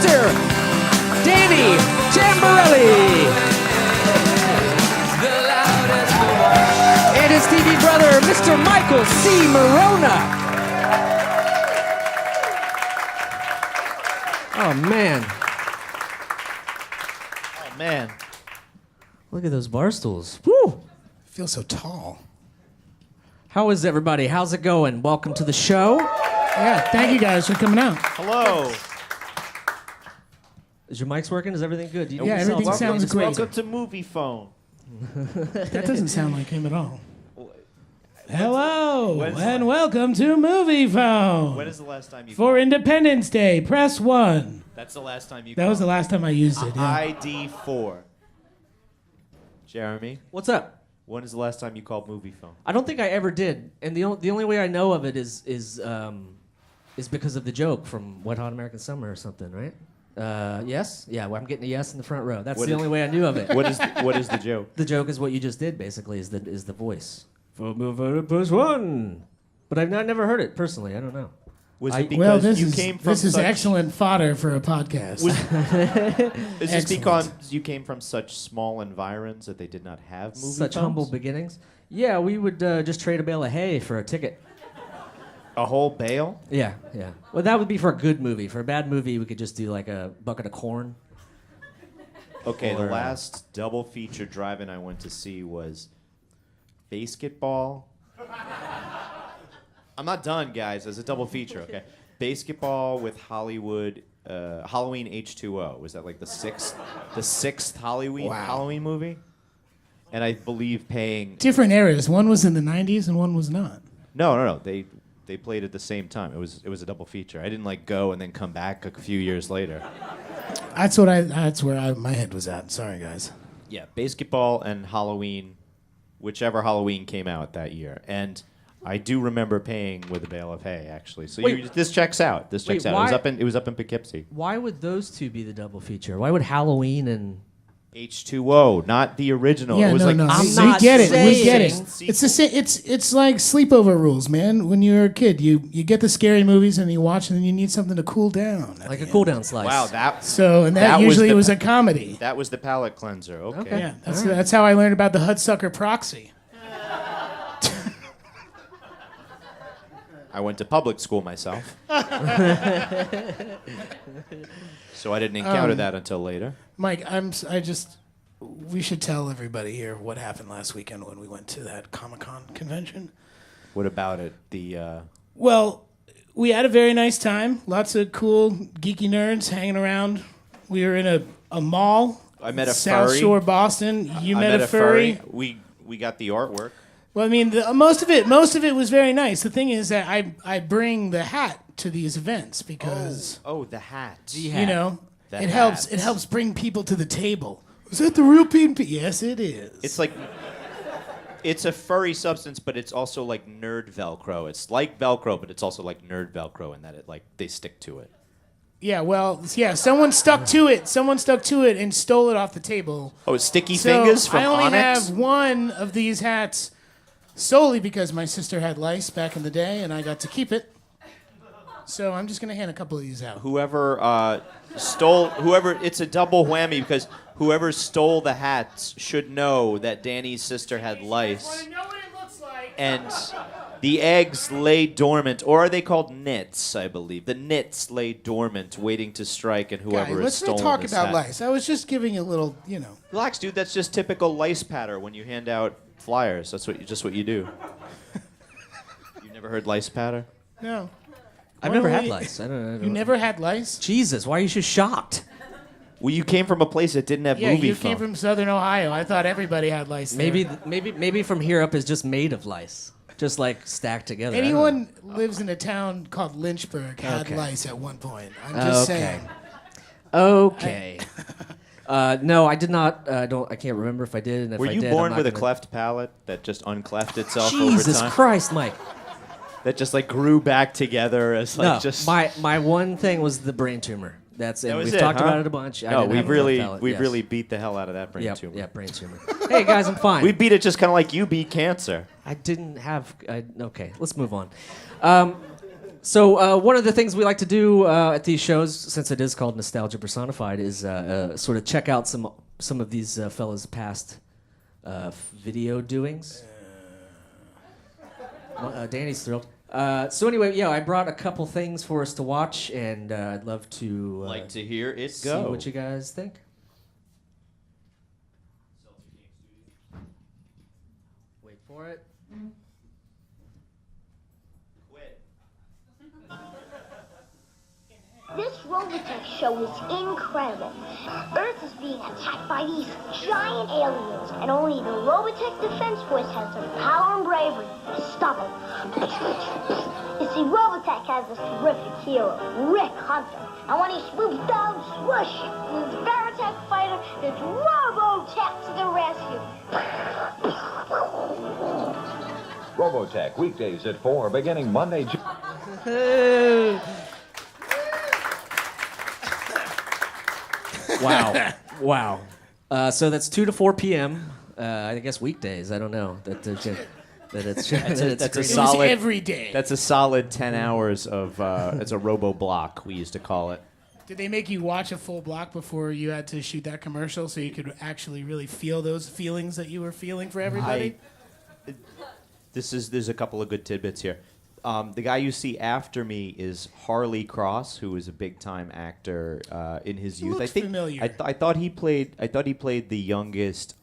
Mr. Danny Tamborelli. And his TV brother, Mr. Michael C. Morona. Oh, man. Oh, man. Look at those bar stools. Woo! I feel so tall. How is everybody? How's it going? Welcome to the show. Yeah, thank you guys for coming out. Hello. Is your mics working? Is everything good? Yeah, everything sounds great. Welcome to Movie Phone. That doesn't sound like him at all. Hello, when's and welcome to Movie Phone. When is the last time you For Independence Day, press 1. That's the last time you That was the last time I used it. Yeah. ID4. Jeremy, What's up? when is the last time you called Movie Phone? I don't think I ever did, and the only way I know of it is because of the joke from Wet Hot American Summer or something, right? Yes? Yeah, well, I'm getting a yes in the front row. That's What the is- only way I knew of it. What is the joke? The joke is what you just did, basically, is the voice. Push one. But I've never heard it personally. I don't know. Was I- it because Well, this you is came from this is such, excellent fodder for a podcast. Is this Excellent. because you came from such small environs that they did not have movie Such phones? humble beginnings. Yeah, we would just trade a bale of hay for a ticket. A whole bale? Yeah, yeah. Well, that would be for a good movie. For a bad movie, we could just do like a bucket of corn. Okay, Or, the last double feature drive-in I went to see was Basketball. I'm not done, guys. There's a double feature, okay? Basketball with Hollywood, Halloween H2O. Was that like the sixth Halloween movie? And I believe paying... Different eras. One was in the 90s and one was not. No. They played at the same time. It was a double feature. I didn't like go and then come back a few years later. That's where my head was at. Sorry, guys. Yeah, Basketball and Halloween, whichever Halloween came out that year. And I do remember paying with a bale of hay, actually. So Wait. this checks out. This checks out. why- It was up in Poughkeepsie. Why would those two be the double feature? Why would Halloween and... H2O, not the original. Yeah, it was no, like no. I'm we not get it. We get it. saying- It's the same. It's like sleepover rules, man. When you're a kid, you get the scary movies and you watch, and then you need something to cool down. at Like the a end. cool down slice. Wow, that That was usually the- was a comedy. that was the palate cleanser. Okay. Okay. Yeah, that's how I learned about the Hudsucker Proxy. I went to public school myself. So I didn't encounter that until later. Mike, we should tell everybody here what happened last weekend when we went to that Comic-Con convention. What about it? The Well, we had a very nice time. Lots of cool, geeky nerds hanging around. We were in a mall. I met a South furry. Shore, Boston. You I met a furry. We got the artwork. Well, I mean, most of it was very nice. The thing is that I bring the hat to these events because Oh, the hat. you know The it helps. hat. It helps bring people to the table. Is that the real PNP? Yes, it is. It's like it's a furry substance, but it's also like nerd Velcro. It's like Velcro, but it's also like nerd Velcro in that it like they stick to it. Yeah, well, yeah. Someone stuck to it. Someone stuck to it and stole it off the table. Oh, sticky So fingers from I only Onyx. have one of these hats solely because my sister had lice back in the day and I got to keep it. So I'm just gonna hand a couple of these out. Whoever it's a double whammy because whoever stole the hats should know that Danny's sister had lice. know what it looks like. And the eggs lay dormant, or are they called nits, I believe? The nits lay dormant, waiting to strike, and whoever Guys, has let's not stolen talk this about hat. lice. I was just giving a little, Relax, dude. That's just typical lice patter when you hand out flyers. That's what you do. You never heard lice patter? No. I've never had lice. I don't. You never had lice? Jesus, why are you so shocked? Well, you came from a place that didn't have Yeah, movie you phone. came from Southern Ohio. I thought everybody had lice there. Maybe from here up is just made of lice, just like stacked together. I don't know. Anyone lives in a town called Lynchburg had Okay. lice at one point. I'm just saying. Okay. No, I did not. I can't remember if I did. And if Were I you did, born I'm with not a cleft palate that just uncleft itself Jesus over time? Christ, Mike. That just like grew back together as like No, just. my one thing was the brain tumor. That's it. That was We've it, talked huh? about it a bunch. I No, didn't have we've a cleft palate, yes. really beat the hell out of that brain Yep, tumor. yeah, brain tumor. Hey guys, I'm fine. We beat it just kind of like you beat cancer. I didn't have. Okay, let's move on. So one of the things we like to do at these shows, since it is called Nostalgia Personified, is sort of check out some of these fellas' past video doings. Danny's thrilled. So anyway, yeah, I brought a couple things for us to watch, and I'd love to like to hear it see go. what you guys think. Wait for it. This Robotech show is incredible. Earth is being attacked by these giant aliens, and only the Robotech Defense Force has the power and bravery to stop them. You see, Robotech has this terrific hero, Rick Hunter, and when he swoops down, swoosh, this Veritech fighter, it's Robotech to the rescue. Robotech, weekdays at 4, beginning Monday, Wow. Wow. So that's 2 to 4 p.m. I guess weekdays. I don't know. That it's That's a It was solid. every day. That's a solid 10 hours of. It's a robo block, we used to call it. Did they make you watch a full block before you had to shoot that commercial so you could actually really feel those feelings that you were feeling for everybody? There's a couple of good tidbits here. The guy you see after me is Harley Cross, who was a big time actor in his youth. Looks familiar. I thought he played the youngest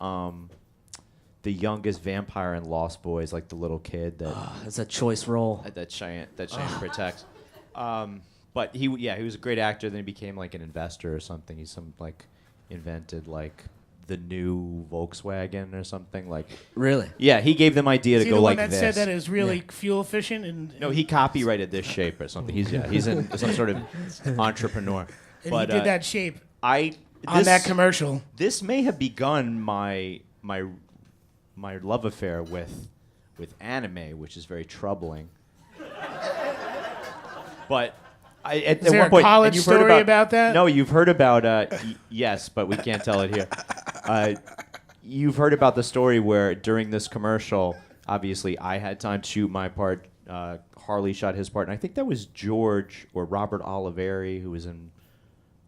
vampire in Lost Boys, like the little kid that That's a choice role. that Cheyenne protects. But he was a great actor. Then he became like an investor or something. He's invented like the new Volkswagen or something like. Really? Yeah, he gave them idea Is to he go the one like that this. said that is really fuel efficient? And No, he copyrighted this shape or something. He's some sort of entrepreneur. and But he did that shape on on that commercial. This may have begun my love affair with anime, which is very troubling. But at there one a point, college and you've heard story about that? No, you've heard about yes, but we can't tell it here. You've heard about the story where during this commercial, obviously I had time to shoot my part. Harley shot his part, and I think that was George or Robert Oliveri who was in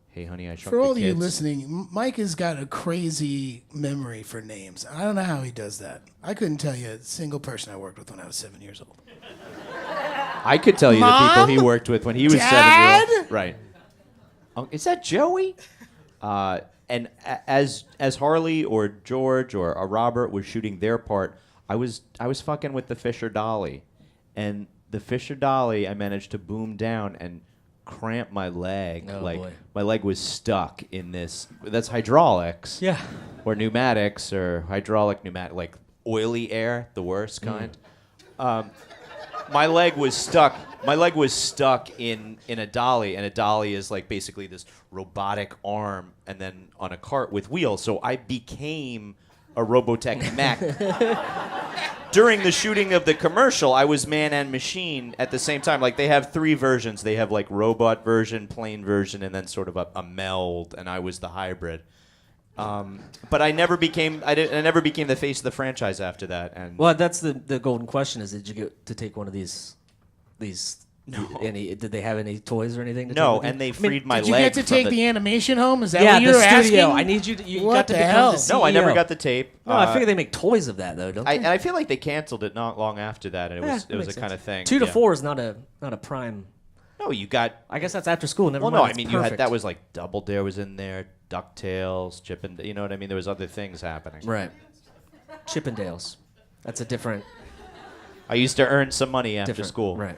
Hey Honey, I Shrunk For the all of you Kids. listening, Mike has got a crazy memory for names. I don't know how he does that. I couldn't tell you a single person I worked with when I was 7 years old. I could tell you the people Mom? he worked with when he was Dad? 7 years old. Right. Is that Joey? And as Harley or George or Robert was shooting their part, I was fucking with the Fisher Dolly, and the Fisher Dolly I managed to boom down and cramp my leg. Oh, like boy. my leg was stuck in this. That's hydraulics. Yeah. Or pneumatics or hydraulic pneumatic, like oily air, the worst kind. My leg was stuck. My leg was stuck in a dolly, and a dolly is like basically this robotic arm, and then on a cart with wheels. So I became a Robotech mech. During the shooting of the commercial, I was man and machine at the same time. Like they have 3 versions. They have like robot version, plane version, and then sort of a meld. And I was the hybrid. But I never became. I never became the face of the franchise after that. And Well, that's the golden question: is did you get to take one of these? No. Did they have any toys or anything? To no, take with you? and they freed my Did you leg. get to from take the animation home? Is that Yeah, what you the were studio. asking? I need you to. You What got to the become hell? the CEO. No, I never got the tape. No, I figure they make toys of that though, don't they? And I feel like they canceled it not long after that, and it was that a makes kind sense. of thing. 2 to yeah. 4 is not a prime. No, you got. I guess that's after school. Never Well, mind. no, I it's mean perfect. you had that was like Double Dare was in there, DuckTales, you know what I mean? There was other things happening. right. Chippendales. That's a different. I used to earn some money after different school. Right.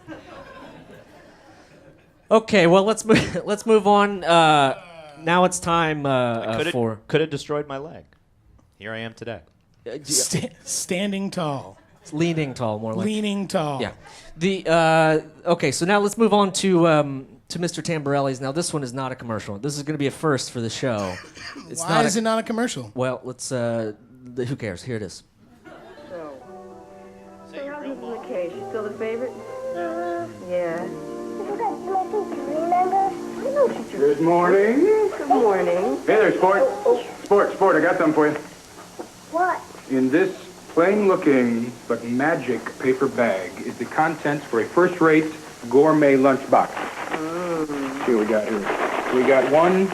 Okay, well let's move on. Now it's time for Could have destroyed my leg. Here I am today. Standing tall, leaning tall, more like. leaning tall. Yeah. Okay, so now let's move on to Mr. Tamborelli's. Now this one is not a commercial. This is going to be a first for the show. It's Why not is it not a commercial? Well, let's. Who cares? Here it is. So how's Miss McKay? She's still the favorite? Yeah. I know she's your... Good morning. Good morning. Hey there, Sport. Sport, I got something for you. What? In this plain-looking but magic paper bag is the contents for a first-rate gourmet lunchbox. See what we got here. We got one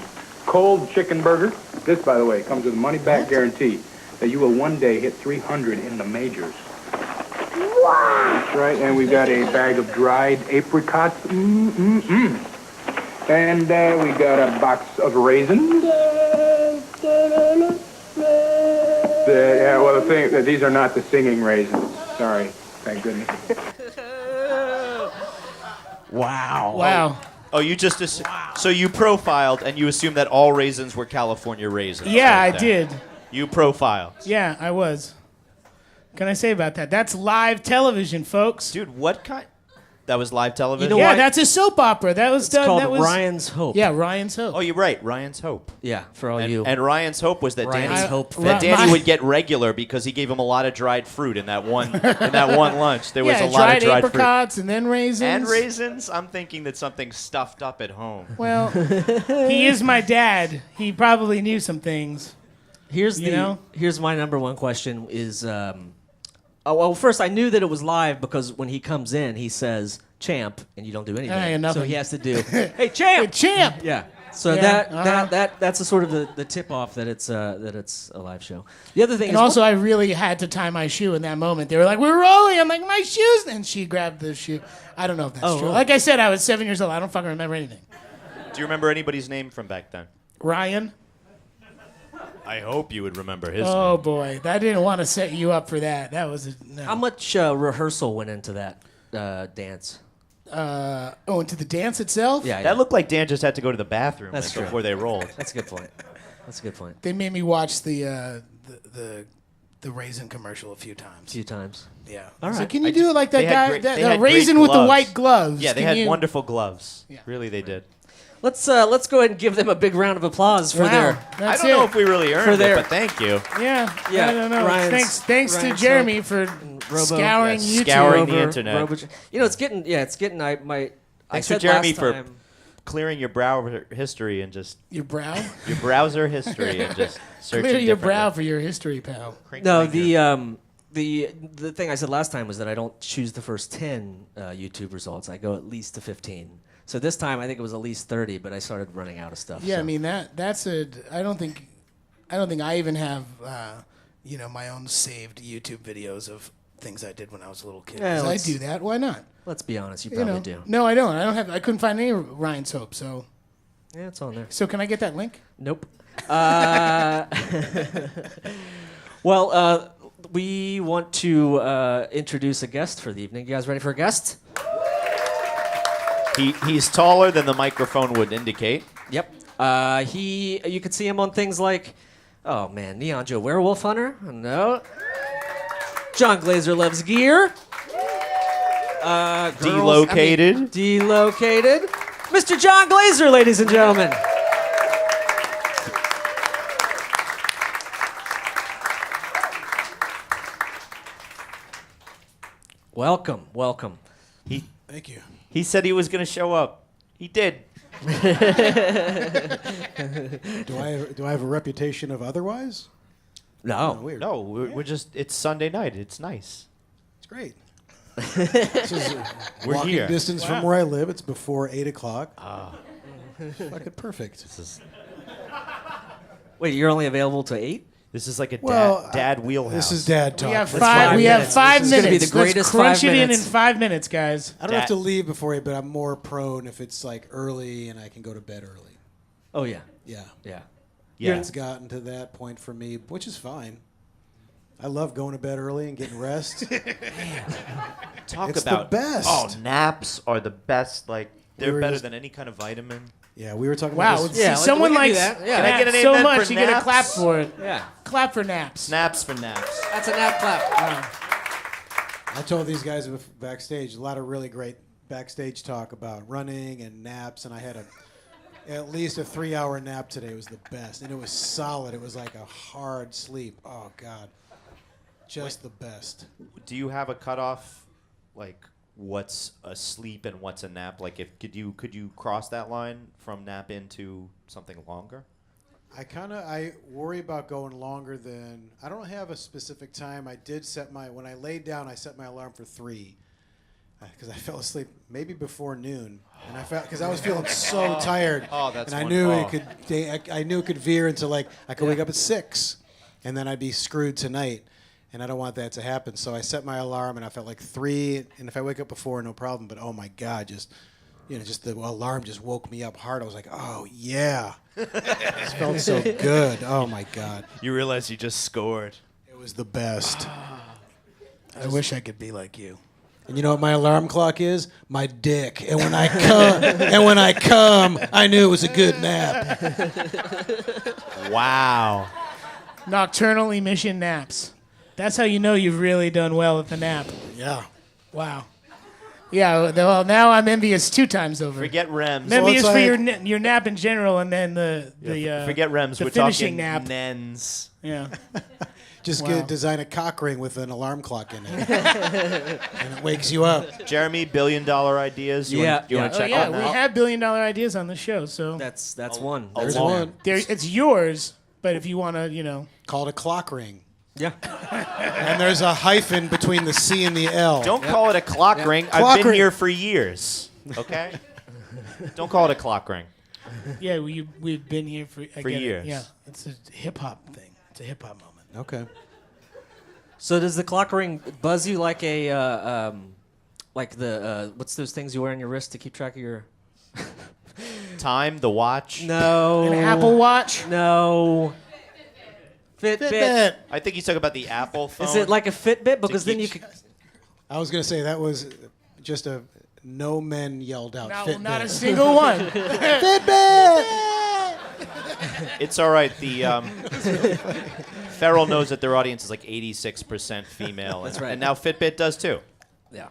cold chicken burger. This, by the way, comes with a money-back guarantee that you will one day hit 300 in the majors. Wow! That's right, and we've got a bag of dried apricots. And we got a box of raisins. Well, the thing, these are not the singing raisins. Sorry, thank goodness. Wow. Wow. Oh, you just so you profiled and you assumed that all raisins were California raisins. Yeah, right I there. did. You profiled. Yeah, I was. Can I say about that? That's live television, folks. Dude, what kind? That was live television? You know Yeah, what? that's a soap opera. That was It's called that was, Ryan's Hope. Yeah, Ryan's Hope. Oh, you're right. Ryan's Hope. Yeah, for all And, you. and Ryan's hope was that Ryan's Danny, Hope that fans. Danny would get regular because he gave him a lot of dried fruit in that one lunch. There was yeah, a lot of dried fruit. apricots and then raisins. And raisins? I'm thinking that something's stuffed up at home. Well, he is my dad. He probably knew some things. Here's You know? here's my number one question is well, first I knew that it was live because when he comes in he says champ and you don't do anything. Hey, nothing. So he has to do hey champ. Hey, champ. Yeah. So Yeah, that's a sort of the tip off that it's a live show. The other thing And is also, I really had to tie my shoe in that moment. They were like, "We're rolling." I'm like, "My shoes!" And she grabbed the shoe. I don't know if that's Oh, true. really? Like I said, I was 7 years old. I don't fucking remember anything. Do you remember anybody's name from back then? Ryan. I hope you would remember his Oh name. boy, I didn't want to set you up for that. That was no. how much rehearsal went into that dance? into the dance itself. Yeah, That looked like Dan just had to go to the bathroom That's true. before they rolled. that's a good point. That's a good point. They made me watch the raisin commercial a few A times. few times. Yeah. All So right. can you do it like that They had guy, great- that they had raisin great with the gloves. white gloves? Yeah, they Can had you- wonderful gloves. Yeah. Really, they did. Let's go ahead and give them a big round of applause for Wow, their I that's don't know it. if we really For earned their- it, but thank you. Yeah, Yeah, I don't know. Ryan's- Thanks to Ryan's Jeremy for Robo- scouring Yeah, YouTube. scouring the internet. You know, it's getting. I Thanks said to Jeremy last for time- clearing your browser history and just Your brow? your browser history and just searching Clear your differently. brow for your history, pal. No, the thing I said last time was that I don't choose the first 10 YouTube results. I go at least to 15. So this time I think it was at least 30, but I started running out of stuff. Yeah, so. I mean that's a. I don't think I even have my own saved YouTube videos of things I did when I was a little kid. Yeah, 'Cause I let's- do that. Why not? Let's be honest, you You probably know. do. No, I don't. I don't have. I couldn't find any Ryan's Hope. So Yeah, it's on there. can I get that link? Nope. Well, we want to introduce a guest for the evening. You guys ready for a guest? He's taller than the microphone would indicate. Yep. You could see him on things like, oh man, Neon Joe Werewolf Hunter. No. Jon Glaser Loves Gear. Delocated. Delocated. Mr. Jon Glaser, ladies and gentlemen. Welcome, welcome. Thank you. He said he was going to show up. He did. Do I have a reputation of otherwise? No. Weird. No, we're just, it's Sunday night. It's nice. It's great. This is We're walking here. distance from where I live. It's before 8 o'clock. Fucking perfect. Wait, you're only available to 8? This is like a Well, dad wheelhouse. This is dad talk. We have That's five. fine. We have minutes. 5 This is minutes. gonna be the greatest Let's crunch 5 it minutes. in 5 minutes, guys. I don't have Dad- to leave before 8, but I'm more prone if it's like early and I can go to bed early. Oh, yeah. Yeah. Yeah. Yeah. It's gotten to that point for me, which is fine. I love going to bed early and getting rest. Talk It's the about best. Oh, naps are the best. Like they're were better just- than any kind of vitamin. Yeah, we were talking Wow, about this. Yeah, someone we can do likes that. Yeah. Can I get an so amen much for you get a naps? clap for it. Yeah. Clap for naps. Snaps for naps. That's a nap clap. I told these guys backstage a lot of really great backstage talk about running and naps, and I had at least a 3-hour nap today. It was the best, and it was solid. It was like a hard sleep. Oh God, just the best. Do you have a cutoff, like what's a sleep and what's a nap? Like, if could you cross that line from nap into something longer? I worry about going longer than. I don't have a specific time. I did set when I laid down, I set my alarm for 3. because I fell asleep maybe before noon, and I felt because I was feeling so tired. Oh, that's and I one- knew oh. it could. I knew it could veer into like I could wake up at 6, and then I'd be screwed tonight, and I don't want that to happen. So I set my alarm, and I felt like 3, and if I wake up before, no problem. But oh my God, just the alarm just woke me up hard. I was like, oh yeah, it felt so good. Oh my God, You realize you just scored. it was the best. I wish I could be like you. And you know what my alarm clock is? My dick. And when I come, I knew it was a good nap. Wow. Nocturnal emission naps. That's how you know you've really done well with the nap. Yeah. Wow. Yeah, well, now I'm envious 2 times over. Forget REMs. Envious Well, for it's your nap in general, and then Forget REMs. the We're finishing talking nap. NENs. Yeah. Just Wow. design a cock ring with an alarm clock in it. And it wakes you up. Jeremy, $1 billion ideas. You Yeah, want, you yeah. want Oh to check yeah, on we that? have $1 billion ideas on the show, so That's one. There's Alarm. one. it's yours. But if you want to, Called a clock ring. Yeah. And there's a hyphen between the C and the L. Don't call it a clock ring. Clock I've been ring. here for years. Okay? Don't call it a clock ring. yeah, we've been here for I For get it. years. Yeah, it's a hip hop thing. It's a hip hop moment. Okay. So does the clock ring buzz you like a like the what's those things you wear on your wrist to keep track of your? Time, the watch. No. An Apple Watch. No. Fitbit. I think you talk about the Apple phone. Is it like a Fitbit? Because then you keep- could. I was going to say that was just no men yelled out Fitbit. Not a single one. Fitbit! It's all right. The Ferrell knows that their audience is like 86% female. That's right. And now Fitbit does too. Yeah.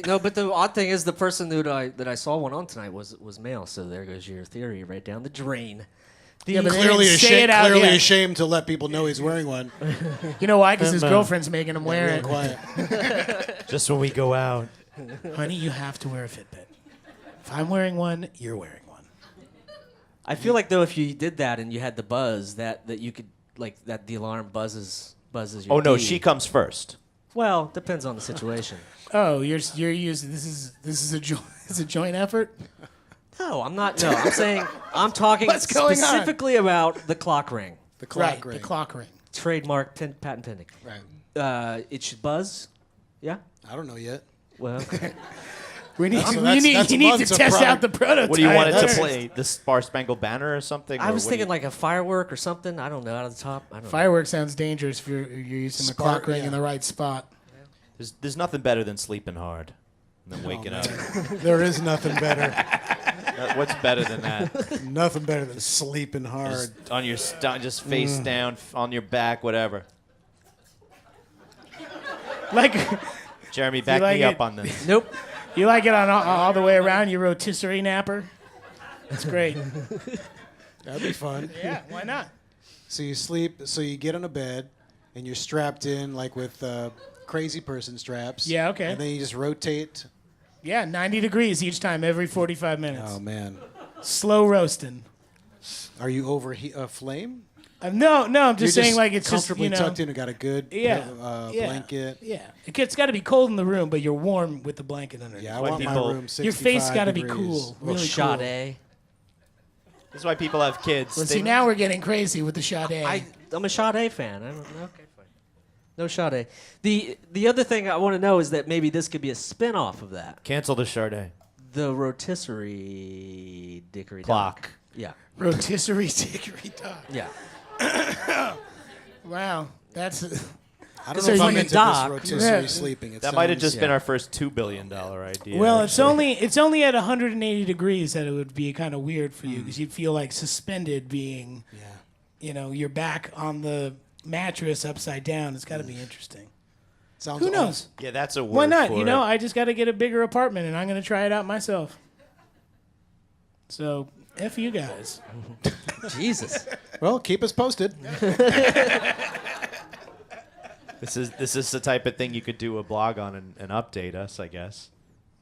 No, but the odd thing is the person that I saw one on tonight was male. So there goes your theory right down the drain. Yeah, but they Clearly, didn't say it out clearly yet. ashamed to let people know he's wearing one. You know why? Because his girlfriend's making him wear Real it. quiet. Just when we go out. Honey, you have to wear a Fitbit. If I'm wearing one, you're wearing one. I feel like though if you did that and you had the buzz that you could like that the alarm buzzes your. Oh no, D. she comes first. Well, depends on the situation. Oh, you're using this is a joint effort. No, I'm not. No, I'm saying I'm talking What's going on? specifically about the clock ring, The clock Right, ring. the clock ring. trademark, patent pending. Right. It should buzz. Yeah. I don't know yet. Well, We need So to, that's- you that's need to months of test out product. the prototype. What do you want it to first. play? The Star Spangled Banner or something? I Or was what do thinking you- like a firework or something. I don't know, out of the top. I don't know. Fireworks sounds dangerous if you're using the Spark, clock ring yeah. in the right spot. There's nothing better than sleeping hard and then waking up. There is nothing better. What's better than that? Nothing better than sleeping hard. Just on your just face down on your back, whatever. Like Jeremy, back like me up it? on this. Nope. you like it on all the way around. You rotisserie napper. That's great. That'd be fun. Yeah, why not? So you sleep. So you get on a bed, and you're strapped in like with crazy person straps. Yeah, okay. And then you just rotate. Yeah, 90 degrees each time, every 45 minutes. Oh man, Slow roasting. are you over a flame? No, I'm You're just saying like it's just comfortably you know. tucked in and got a good Yeah, yeah, blanket. Yeah, it's got to be cold in the room, but you're warm with the blanket underneath. Yeah, I Why want my people- room 65 Your face got to be degrees. cool, Little really shot cool. A. This is why people have kids. Well, They- see, now we're getting crazy with the Sade. I'm a Sade fan. I don't know. Okay, fine. No Sade. The other thing I want to know is that maybe this could be a spin-off of that. Cancel the Chardonnay. The rotisserie dickory Clock. dock. Yeah. Rotisserie dickory dock. Yeah. Wow, that's. I don't So know if you I'm can into dock. this rotisserie Yeah. sleeping. It That might have sounds- just been our first $2 billion idea. Well, it's actually. only at 180 degrees that it would be kind of weird for you because you'd feel like suspended, being, your back on the mattress upside down. It's got to be interesting. Sounds Who awful. knows? Yeah, that's a word. Why not? For You know, it. I just got to get a bigger apartment, and I'm going to try it out myself. So, F you guys. Jesus. Well, keep us posted. This is the type of thing you could do a blog on and update us, I guess.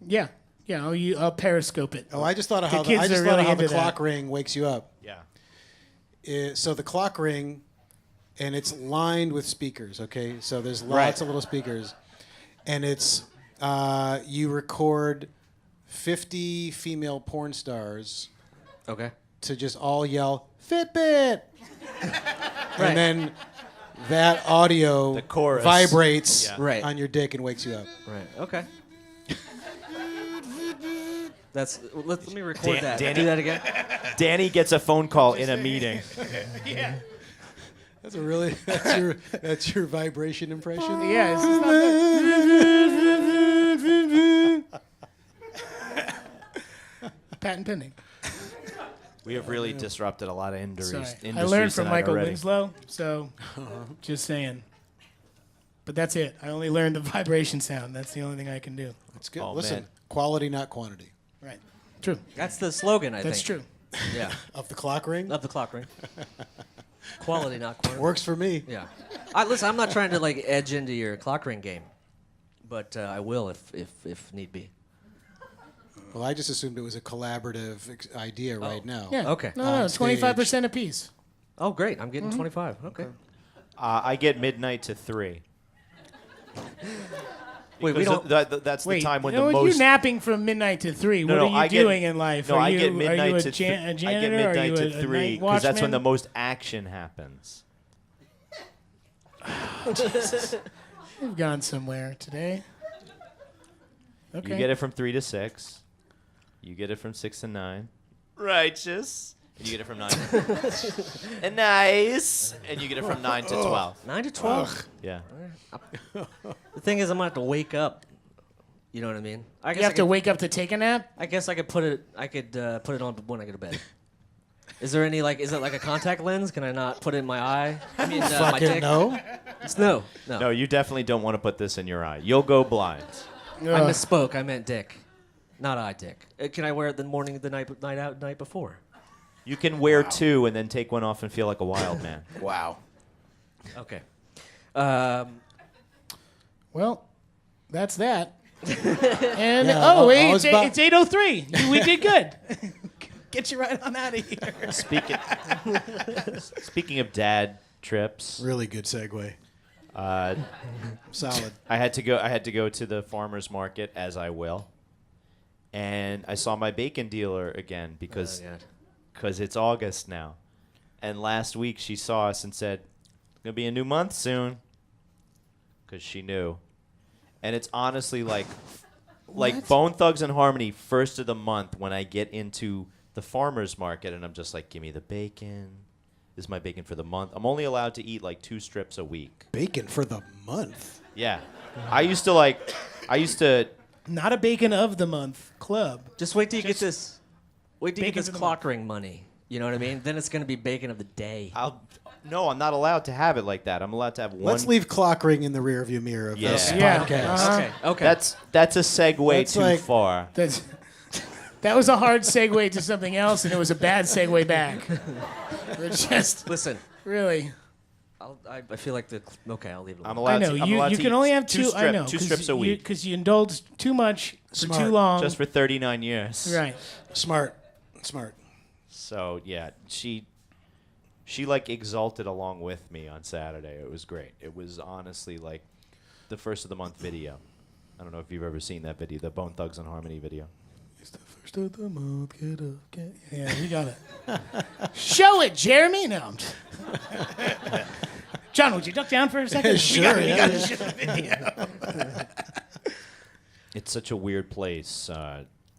Yeah. Yeah, I'll periscope it. Oh, I just thought of The how kids are really the into clock that. ring wakes you up. Yeah. So the clock ring, and it's lined with speakers. Okay, so there's lots Right. of little speakers, and it's You record 50 female porn stars Okay. to just all yell, Fitbit! Right. And then that audio The chorus. vibrates Yeah. Right. on your dick and wakes you up. Right. Okay. Let me record that. Danny- Do that again. Danny gets a phone call in a meeting. That's that's your vibration impression? Yeah, it's just not bad. Patent pending. We have really disrupted a lot of Sorry. industries. I learned from tonight Michael already. Winslow, so just saying. But that's it. I only learned the vibration sound. That's the only thing I can do. That's good. Oh, Listen, man. quality, not quantity. Right. True. That's the slogan, I That's think. true. Yeah. Of the clock ring? Of the clock ring. Quality, not quantity. Works for me. Yeah. Listen, I'm not trying to like edge into your clock ring game, but I will if need be. Well, I just assumed it was a collaborative idea right now. Yeah. Okay. No, On 25% apiece. Oh, great. I'm getting 25. Okay. I get midnight to 3. Wait, we Because don't. that's Wait, the time when you know, the most. you're napping from midnight to 3. No, What no, are you I get- doing in life? No, are I you, get midnight are you a, to a janitor? I get Are you midnight a, to a 3 night because that's when the watchman? most action happens. We've gone somewhere today. Okay. You get it from 3 to 6. You get it from 6 to 9. Righteous. And you get it from 9. And nice. And you get it from 9 to 12. 9 to 12. Yeah. The thing is, I'm gonna have to wake up. You know what I mean? I You have to wake up to take a nap? I guess I could put it. I could put it on when I go to bed. Is there any like? Is it like a contact lens? Can I not put it in my eye? I mean, my Fucking dick. no. It's no. No, you definitely don't want to put this in your eye. You'll go blind. I misspoke. I meant dick, not eye dick. Can I wear it the morning, the night before? You can wear 2 and then take one off and feel like a wild man. Wow. Okay. Well, that's that. And Yeah, oh I wait, was it's 8:03. We did good. Get you right on out of here. Speaking of dad trips, Really good segue. Solid. I had to go to the farmer's market, as I will, and I saw my bacon dealer again because it's August now. And last week she saw us and said, "Gonna be a new month soon," because she knew. And it's honestly like Bone Thugs and Harmony first of the month when I get into the farmer's market and I'm just like, give me the bacon. This is my bacon for the month. I'm only allowed to eat like 2 strips a week. Bacon for the month. Yeah. I used to Not a bacon of the month club. Just wait till you get this. Wait till you get bacon this for the clock ring money. You know what I mean? Then it's gonna be bacon of the day. No, I'm not allowed to have it like that. I'm allowed to have one. Let's leave clock ring in the rearview mirror of this Yeah. podcast. Okay. That's a segue That's too like- far. That was a hard segue to something else, and it was a bad segue back. We're just Listen, really. I feel like okay. I'll leave it. I'm Alone. allowed I know to. I'm you. allowed You to can eat only have two 2. I know 2 strips a week, because you indulged too much for Smart. too long. just for 39 years. Right. Smart. So yeah, she like exalted along with me on Saturday. It was great. It was honestly like the first of the month video. I don't know if you've ever seen that video, the Bone Thugs and Harmony video. It's the first of the month. Get up, get. Yeah, you got it. Show it, Jeremy. No. I'm just- John, would you duck down for a second? Sure, We yeah, gotta show the video. It's such a weird place.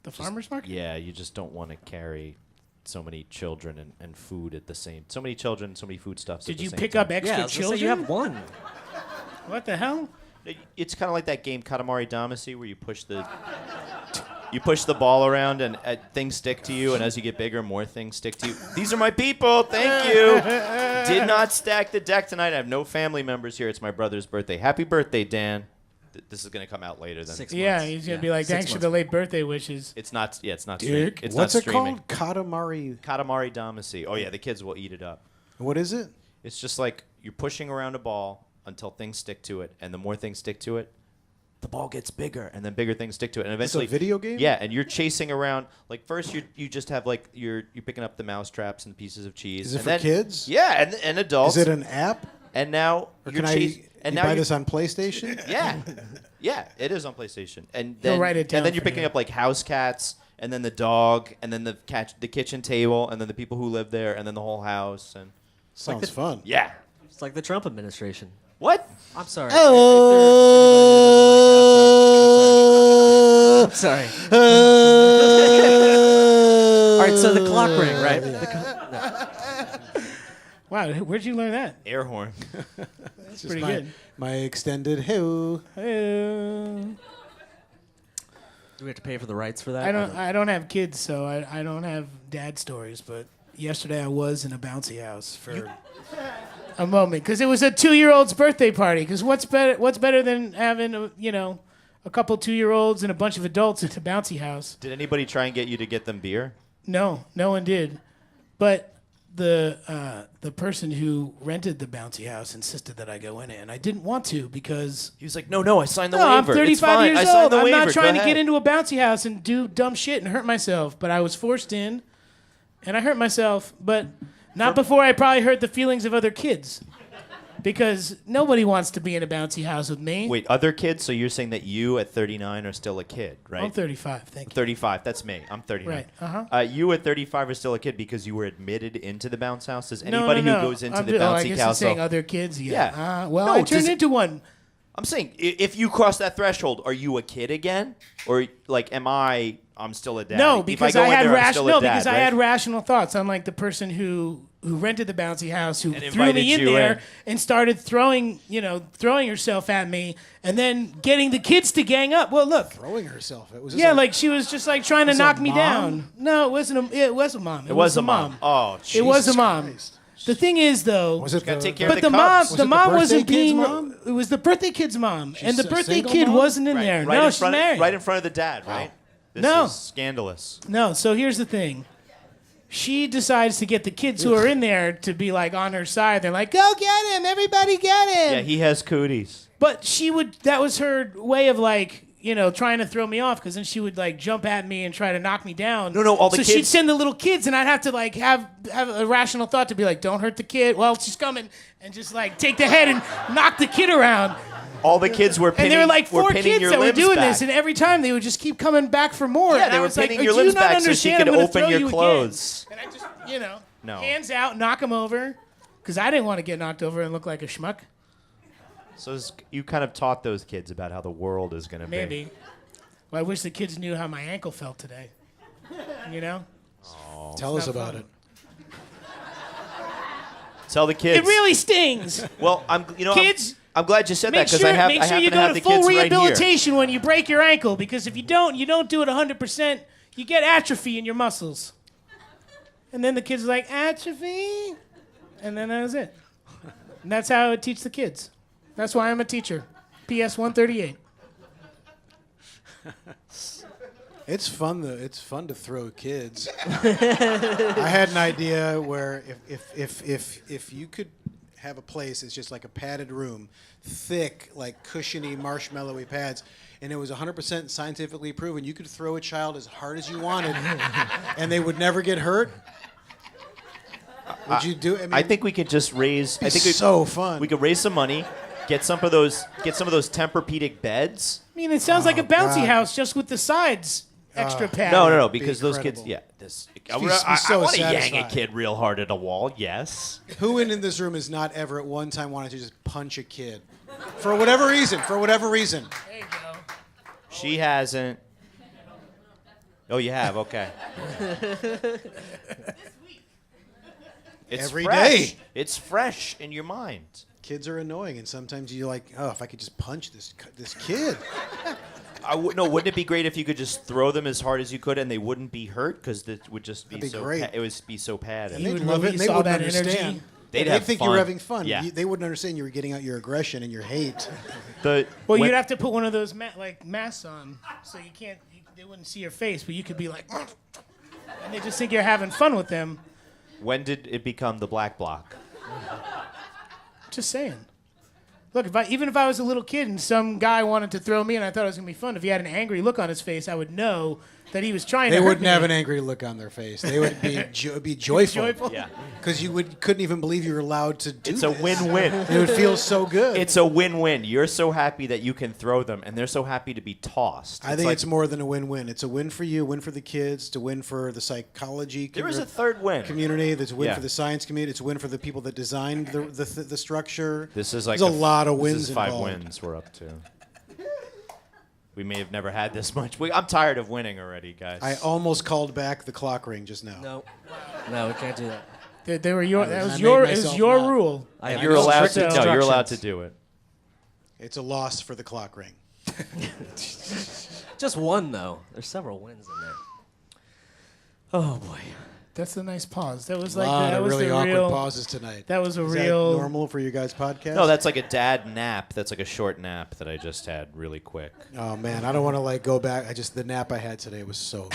The farmer's market? Yeah, you just don't want to carry so many children and food at the same. So many children, so many foodstuffs. Did at the you same pick time. up extra Yeah, I was gonna children? say you have one. What the hell? It's kind of like that game Katamari Damacy where you push the ball around and things stick to you, and as you get bigger, more things stick to you. These are my people. Thank you. Did not stack the deck tonight. I have no family members here. It's my brother's birthday. Happy birthday, Dan. This is gonna come out later than 6 Yeah, months. he's gonna be like, 6 thanks for months. the late birthday wishes. It's not. Yeah, it's not. Dick. It's What's not it streaming. called? Katamari. Katamari Damacy. Oh yeah, the kids will eat it up. What is it? It's just like you're pushing around a ball until things stick to it, and the more things stick to it, the ball gets bigger, and then bigger things stick to it, and eventually. video game? Yeah, and you're chasing around. Like first, you just have like you're picking up the mouse traps and pieces of cheese. Is it and for then- kids? Yeah, and adults. Is it an app? And now Or you're can chasing. I And you now buy you're- this on PlayStation? Yeah, it is on PlayStation. And He'll then write it down and then you're for picking you. up like house cats, and then the dog, and then the kitchen table, and then the people who live there, and then the whole house, and Sounds fun. yeah. It's like the Trump administration. What? I'm sorry. Oh. I'm sorry. All right, so the clock ring, right? Wow, where'd you learn that? Air horn. That's pretty my, good. My extended who. Uh, Do we have to pay for the rights for that? I don't have kids, so I don't have dad stories. But yesterday I was in a bouncy house for a moment because it was a 2-year-old's birthday party. Because what's better than having a couple 2-year-olds and a bunch of adults at a bouncy house? Did anybody try and get you to get them beer? No one did. But the person who rented the bouncy house insisted that I go in it, and I didn't want to because He was like, no, I signed the no, I'm waiver. It's 35 fine. years I signed old. the I'm waiver. not trying Go to get ahead." into a bouncy house and do dumb shit and hurt myself, but I was forced in, and I hurt myself, but not before I probably hurt the feelings of other kids. Because nobody wants to be in a bouncy house with me. Wait, other kids? So you're saying that you at 39 are still a kid, right? I'm 35, thank you. 35. That's me. I'm 39. Right, You at 35 are still a kid because you were admitted into the bounce house. Does No, anybody no. who goes into I'm the I bouncy guess house? you're saying other kids, yeah. Yeah. Well, No, I turned does- into one. I'm saying if you cross that threshold, are you a kid again, or like I'm still a dad? No, If because go I in had there, I'm still a dad, because I right? had rational thoughts. Unlike the person who rented the bouncy house, who And threw invited me in you there in. and started throwing herself at me, and then getting the kids to gang up. Well, look, Throwing herself. It was yeah, like she was just like trying to Was it knock a me mom? down. No, it wasn't. It was a mom. It was a mom. Oh, It was a Jesus mom. Christ. The thing is, though, Was it gotta the, take care but of the the mom, cubs. Was the it the mom birthday wasn't kid's being. mom? It was the birthday kid's mom, and the a birthday single kid mom? wasn't in Right, there. right No, in she's front married. right in front of the dad, right? This No. is scandalous. No, so here's the thing. She decides to get the kids who are in there to be like on her side. They're like, "Go get him! Everybody get him!" Yeah, he has cooties. But that was her way of like, trying to throw me off, because then she would like jump at me and try to knock me down. No, all the so she'd kids- send the little kids, and I'd have to like have a rational thought to be like, "Don't hurt the kid." Well, she's coming, and just like take the head and knock the kid around. All the kids were pinning. And there were like 4 pinning kids your that were limbs doing back. this, and every time they would just keep coming back for more. Yeah, and they I were was like, pinning "Do your you limbs not back so she understand? could I'm gonna open throw your you again." clothes. And I just, No. hands out, knock him over, because I didn't want to get knocked over and look like a schmuck. So you kind of taught those kids about how the world is going to be. Maybe. Well, I wish the kids knew how my ankle felt today. Tell us not about fun. it. Tell the kids. It really stings. Well, Kids, I'm glad you said that Make because sure, I make sure happen you to go have to the full kids right here. rehabilitation when you break your ankle, because if you don't do it 100%, you get atrophy in your muscles. And then the kids are like, atrophy? And then that was it. And that's how I would teach the kids. That's why I'm a teacher. PS 138. It's fun to throw kids. I had an idea where if you could have a place that's just like a padded room, thick, like cushiony, marshmallowy pads, and it was 100% scientifically proven, you could throw a child as hard as you wanted, and they would never get hurt. Would you do it? I think we could just raise. I think so fun. We could raise some money, get some of those Tempur-Pedic beds. I mean, it sounds like a bouncy God. house just with the sides extra padded. No, be because those kids. incredible. Yeah, this. be I so want to yang a satisfied. kid real hard at a wall. Yes. Who in this room has not ever at one time wanted to just punch a kid? For whatever reason. There you go. She hasn't. Oh, you have. Okay. It's Every fresh. day. It's fresh in your mind. Kids are annoying, and sometimes you're like, oh, if I could just punch this kid. No, wouldn't it be great if you could just throw them as hard as you could and they wouldn't be hurt because it would just be, That'd be so. great. It would be so padded. They'd would love it, and release they all wouldn't that energy. understand. They'd They'd have think fun. you were having fun. Yeah. They wouldn't understand you were getting out your aggression and your hate. The, Well, when- you'd have to put one of those masks on, so you can't. They wouldn't see your face, but you could be like, and they just think you're having fun with them. When did it become the black bloc? Just saying. Look, even if I was a little kid and some guy wanted to throw me and I thought it was going to be fun, if he had an angry look on his face, I would know that he was trying to They hurt wouldn't me. have an angry look on their face. They would be be joyful. Joyful? Yeah. Because you couldn't even believe you were allowed to do It's a this. win-win. It would feel so good. It's a win-win. You're so happy that you can throw them, and they're so happy to be tossed. I think like, it's more than a win-win. It's a win for you, win for the kids, to win for the psychology there is a third win. community. There's a win Yeah. for the science community. It's a win for the people that designed the structure. This is like There's a lot of wins This is 5 involved. wins we're up to. We may have never had this much. I'm tired of winning already, guys. I almost called back the clock ring just now. No, we can't do that. They were your. That I was made your. It was myself your mad. rule. I have You're allowed strict to. No, you're allowed to instructions. do it. It's a loss for the clock ring. Just one though. There's several wins in there. Oh boy. That's a nice pause. That was A like lot that of was really the awkward real. pauses tonight. That was a Is real. that normal for you guys' podcast? No, that's like a dad nap. That's like a short nap that I just had really quick. Oh man, I don't want to like go back. The nap I had today was so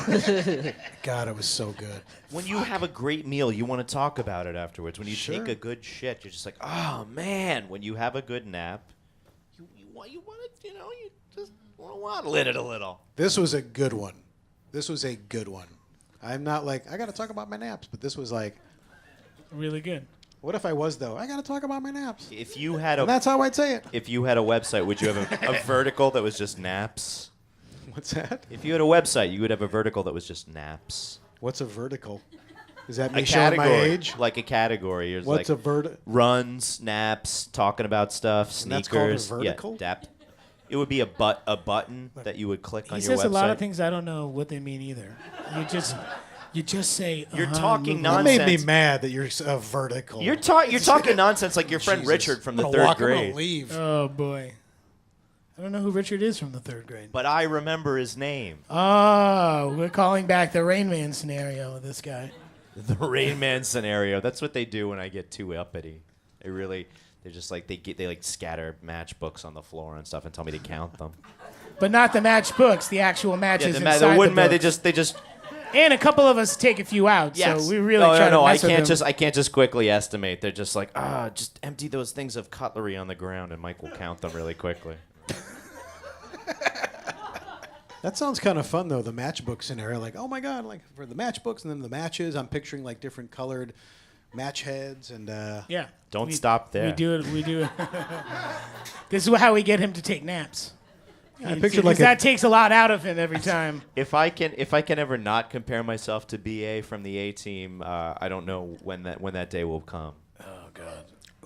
amazing. God, it was so good. When you have a great meal, you want to talk about it afterwards. When you Sure. take a good shit, you're just like, oh man. When you have a good nap, you want to, you just want to waddle in it a little. This was a good one. This was a good one. I'm not like I got to talk about my naps, but this was like, Really good. what if I was though? I got to talk about my naps. If you had And a that's how I'd say it. if you had a website, would you have a vertical that was just naps? What's that? If you had a website, you would have a vertical that was just naps. What's a vertical? Is that me A showing my category, age? like a category. There's What's like a vertical? runs, naps, talking about stuff, And that's sneakers. called a vertical? Yeah, it would be a button that you would click He on your website. says a lot of things I don't know what they mean either. You just say. You're uh-huh, talking move That on. nonsense. made me mad that you're a vertical. You're talking nonsense like your friend Jesus. Richard from the I'm gonna third walk, I'm gonna grade. leave. Oh boy. I don't know who Richard is from the third grade. But I remember his name. Oh, we're calling back the Rain Man scenario with this guy. The Rain Man scenario. That's what they do when I get too uppity. They're just like they like scatter matchbooks on the floor and stuff and tell me to count them. But not the match books, the actual Yeah, matches the inside wooden the man. books. They just. And a couple of us take a few out, Yes. so we really no, try no, to I mess with can't them. I can't just quickly estimate. They're just like, just empty those things of cutlery on the ground, and Mike will count them really quickly. That sounds kind of fun though. The matchbook scenario, like, oh my god, like for the matchbooks and then the matches, I'm picturing like different colored match heads and. Yeah. Don't stop there. We do it. We do it. This is how we get him to take naps. I pictured like that takes a lot out of him every time. If I can ever not compare myself to BA from the A Team, I don't know when that day will come.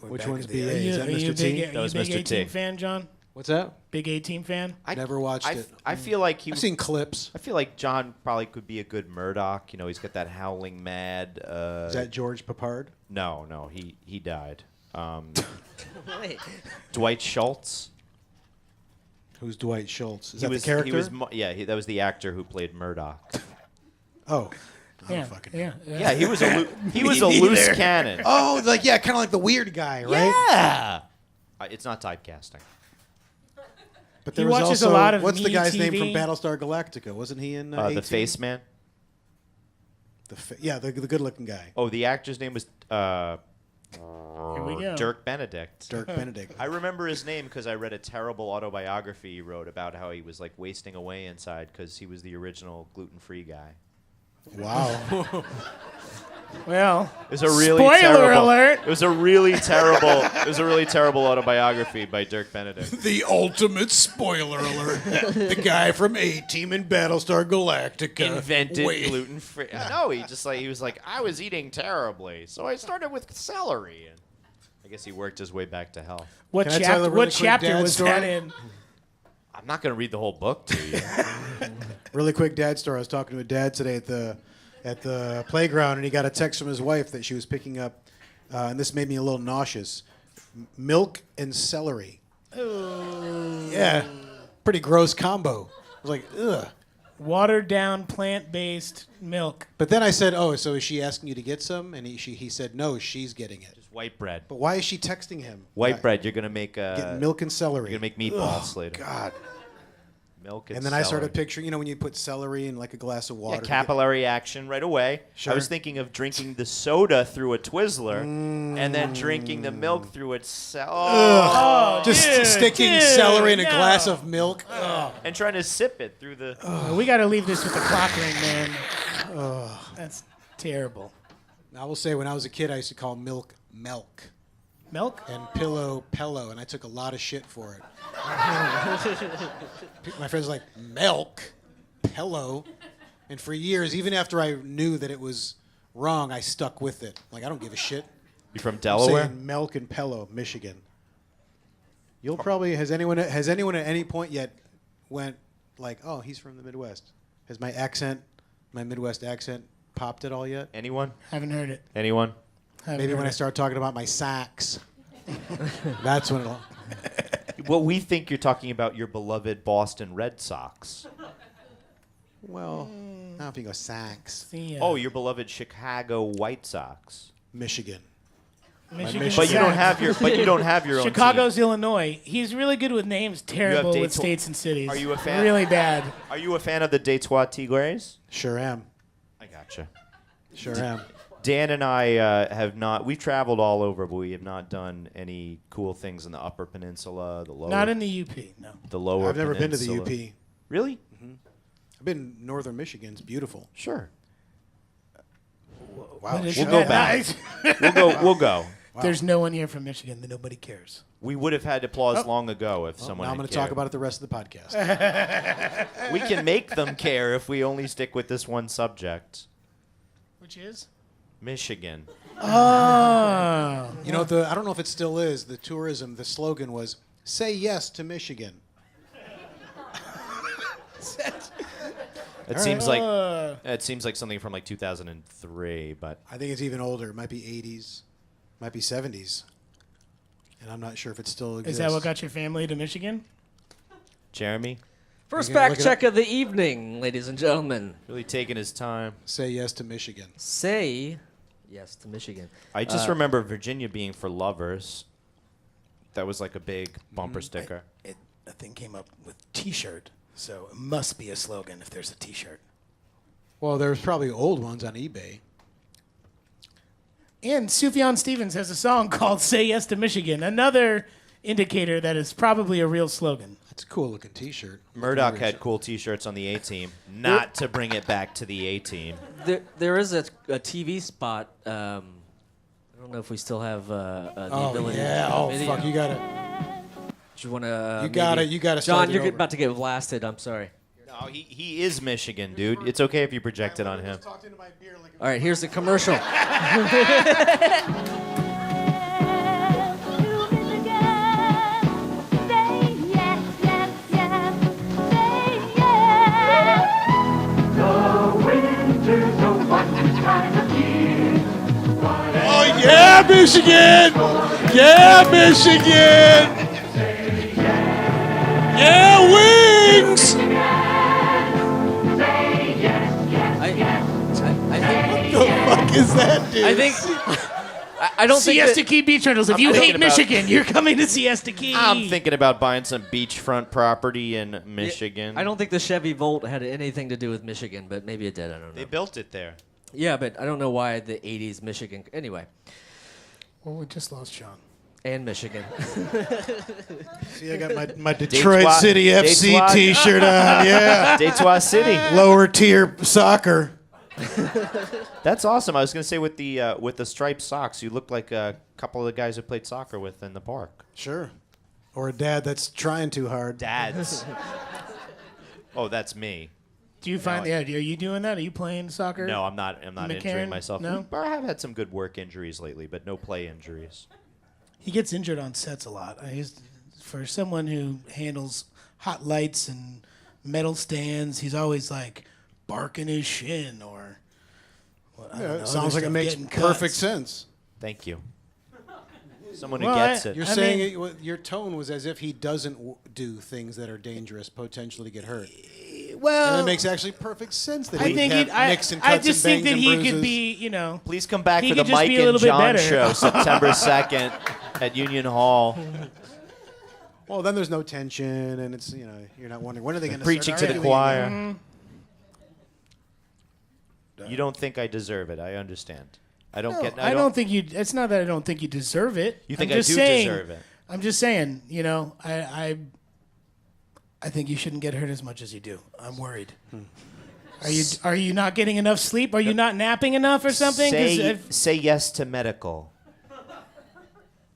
which one's BA? Are Is that you Mr. a T? big, That was you a big Mr. A-Team T. fan, John? What's that? Big A-Team fan? Never watched it. I feel like I've seen clips. I feel like John probably could be a good Murdoch. You know, he's got that howling mad. Is that George Papard? No, he died. Wait. Dwight Schultz. Who's Dwight Schultz? Is He that was the character? He was that was the actor who played Murdoch. Oh. I Yeah, don't fucking know. yeah, Yeah, he was a loose cannon. Oh, like yeah, kind of like the weird guy, right? Yeah. It's not typecasting. But He there was watches also a lot of what's the Me guy's name from TV. Battlestar Galactica? Wasn't he in The 18? Face Man. The good-looking guy, Oh, the actor's name was Here we go. Dirk Benedict. Dirk Benedict. I remember his name because I read a terrible autobiography he wrote about how he was like wasting away inside because he was the original gluten-free guy. Wow. Well, It was a really spoiler terrible. alert. It was a really terrible. It was a really terrible autobiography by Dirk Benedict. The ultimate spoiler alert. The guy from A-Team in Battlestar Galactica Invented Wait. gluten-free. No, he was like, I was eating terribly, so I started with celery. And I guess he worked his way back to health. what Can I tell chapter? a really What quick chapter dad was story? that in? I'm not going to read the whole book to you. Really quick dad story. I was talking to a dad today at the playground, and he got a text from his wife that she was picking up, and this made me a little nauseous. Milk and celery. Yeah, pretty gross combo. I was like, ugh. Watered down plant-based milk. But then I said, oh, so is she asking you to get some? And he said, no, she's getting it. Just white bread. But why is she texting him? White bread. You're going to make Getting milk and celery. You're going to make meatballs Ugh, later. God. Milk And then I started picturing, when you put celery in like a glass of water. Yeah, capillary action right away. Sure. I was thinking of drinking the soda through a Twizzler and then drinking the milk through itself. Oh, Just sticking celery in a glass of milk. And trying to sip it through the... We got to leave this with the clock ring, man. That's terrible. I will say, when I was a kid, I used to call milk milk. Milk? And pillow, and I took a lot of shit for it. My friends were like, milk, pillow. And for years, even after I knew that it was wrong, I stuck with it. Like, I don't give a shit. You from I'm Delaware? saying milk and pillow, Michigan. You'll probably, has anyone at any point yet went like, oh, he's from the Midwest? Has my Midwest accent popped at all yet? Anyone? Haven't heard it. Anyone? Maybe when I start talking about my socks. That's when it'll... Well, we think you're talking about your beloved Boston Red Sox. Well, I don't know if you go socks. Oh, your beloved Chicago White Sox. Michigan. Michigan. But you don't have your. But you don't have your own. Chicago's team. Illinois. He's really good with names. Terrible with states and cities. Are you a fan? Really bad. Are you a fan of the Detroit Tigres? Sure am. I gotcha. Sure am. Dan and I have not. We've traveled all over, but we have not done any cool things in the Upper Peninsula, the Lower. Not in the UP, no. The Lower. I've never been to the Peninsula. UP. Really? Mm-hmm. I've been in northern Michigan. It's beautiful. Sure. Wow. We'll go back. We'll go. Wow. There's no one here from Michigan that nobody cares. We would have had applause long ago if someone. Now I'm going to talk about it the rest of the podcast. We can make them care if we only stick with this one subject. Which is? Michigan. Oh. I don't know if it still is. The slogan was, say yes to Michigan. It seems like something from like 2003, but I think it's even older. It might be 80s, might be 70s, and I'm not sure if it still exists. Is that what got your family to Michigan? Jeremy? First You gonna fact look it check of the evening, ladies and gentlemen. Really taking his time. Say yes to Michigan. Say yes to Michigan. I just remember Virginia being for lovers. That was like a big bumper sticker. That thing came up with T-shirt, so it must be a slogan if there's a T-shirt. Well, there's probably old ones on eBay. And Sufjan Stevens has a song called "Say Yes to Michigan," another indicator that is probably a real slogan. That's a cool looking T-shirt. Murdoch had cool T-shirts on the A-Team. Not to bring it back to the A-Team. There is a TV spot. I don't know if we still have the ability. Yeah. To Oh video. fuck! You gotta. Do you want to? You gotta John, start it you're over. about to get blasted. I'm sorry. No, he is Michigan, dude. It's okay if you project it on him. All right, here's the commercial. Oh yeah, Michigan! Yeah, Michigan! Yeah, wings! I What the fuck is that, dude? think. I don't think. Siesta that- Key Beach Rentals. If I'm you thinking hate about- Michigan, you're coming to Siesta Key. I'm thinking about buying some beachfront property in Michigan. I don't think the Chevy Volt had anything to do with Michigan, but maybe it did. I don't know. They built it there. Yeah, but I don't know why the '80s Michigan. Anyway, Well, we just lost Sean. and Michigan. See, I got my Detroit Detroit- City FC Detroit- T-shirt on. Yeah, Detroit City. lower tier soccer. That's awesome. I was gonna say with the striped socks, you look like a couple of the guys who played soccer with in the park. Sure. Or a dad that's trying too hard. Dads. Oh, that's me. Do you find the idea? Are you doing that? Are you playing soccer? No, I'm not. I'm not injuring McCarran? myself. No? I have had some good work injuries lately, but no play injuries. He gets injured on sets a lot. For someone who handles hot lights and metal stands, he's always like barking his shin or. Well, I don't know, It sounds other like it stuff, makes getting perfect cuts. sense. Thank you. Someone Well, who gets it. You're I saying mean- your tone was as if he doesn't do things that are dangerous, potentially to get hurt. Well, And it makes actually perfect sense that I he think have I nicks and I cuts just and think bangs that and he could bruises. be, you know. Please come back He for the could just Mike be a and little bit John better. show, September 2nd at Union Hall. Well, then there's no tension, and it's you're not wondering when are they going to Preaching start to the arguing choir. again? You don't think I deserve it. I understand. I don't get. I don't think you. It's not that I don't think you deserve it. You think I'm I just do saying, deserve it? I'm just saying. I think you shouldn't get hurt as much as you do. I'm worried. Are you not getting enough sleep? Are you not napping enough or something? 'Cause Say yes to medical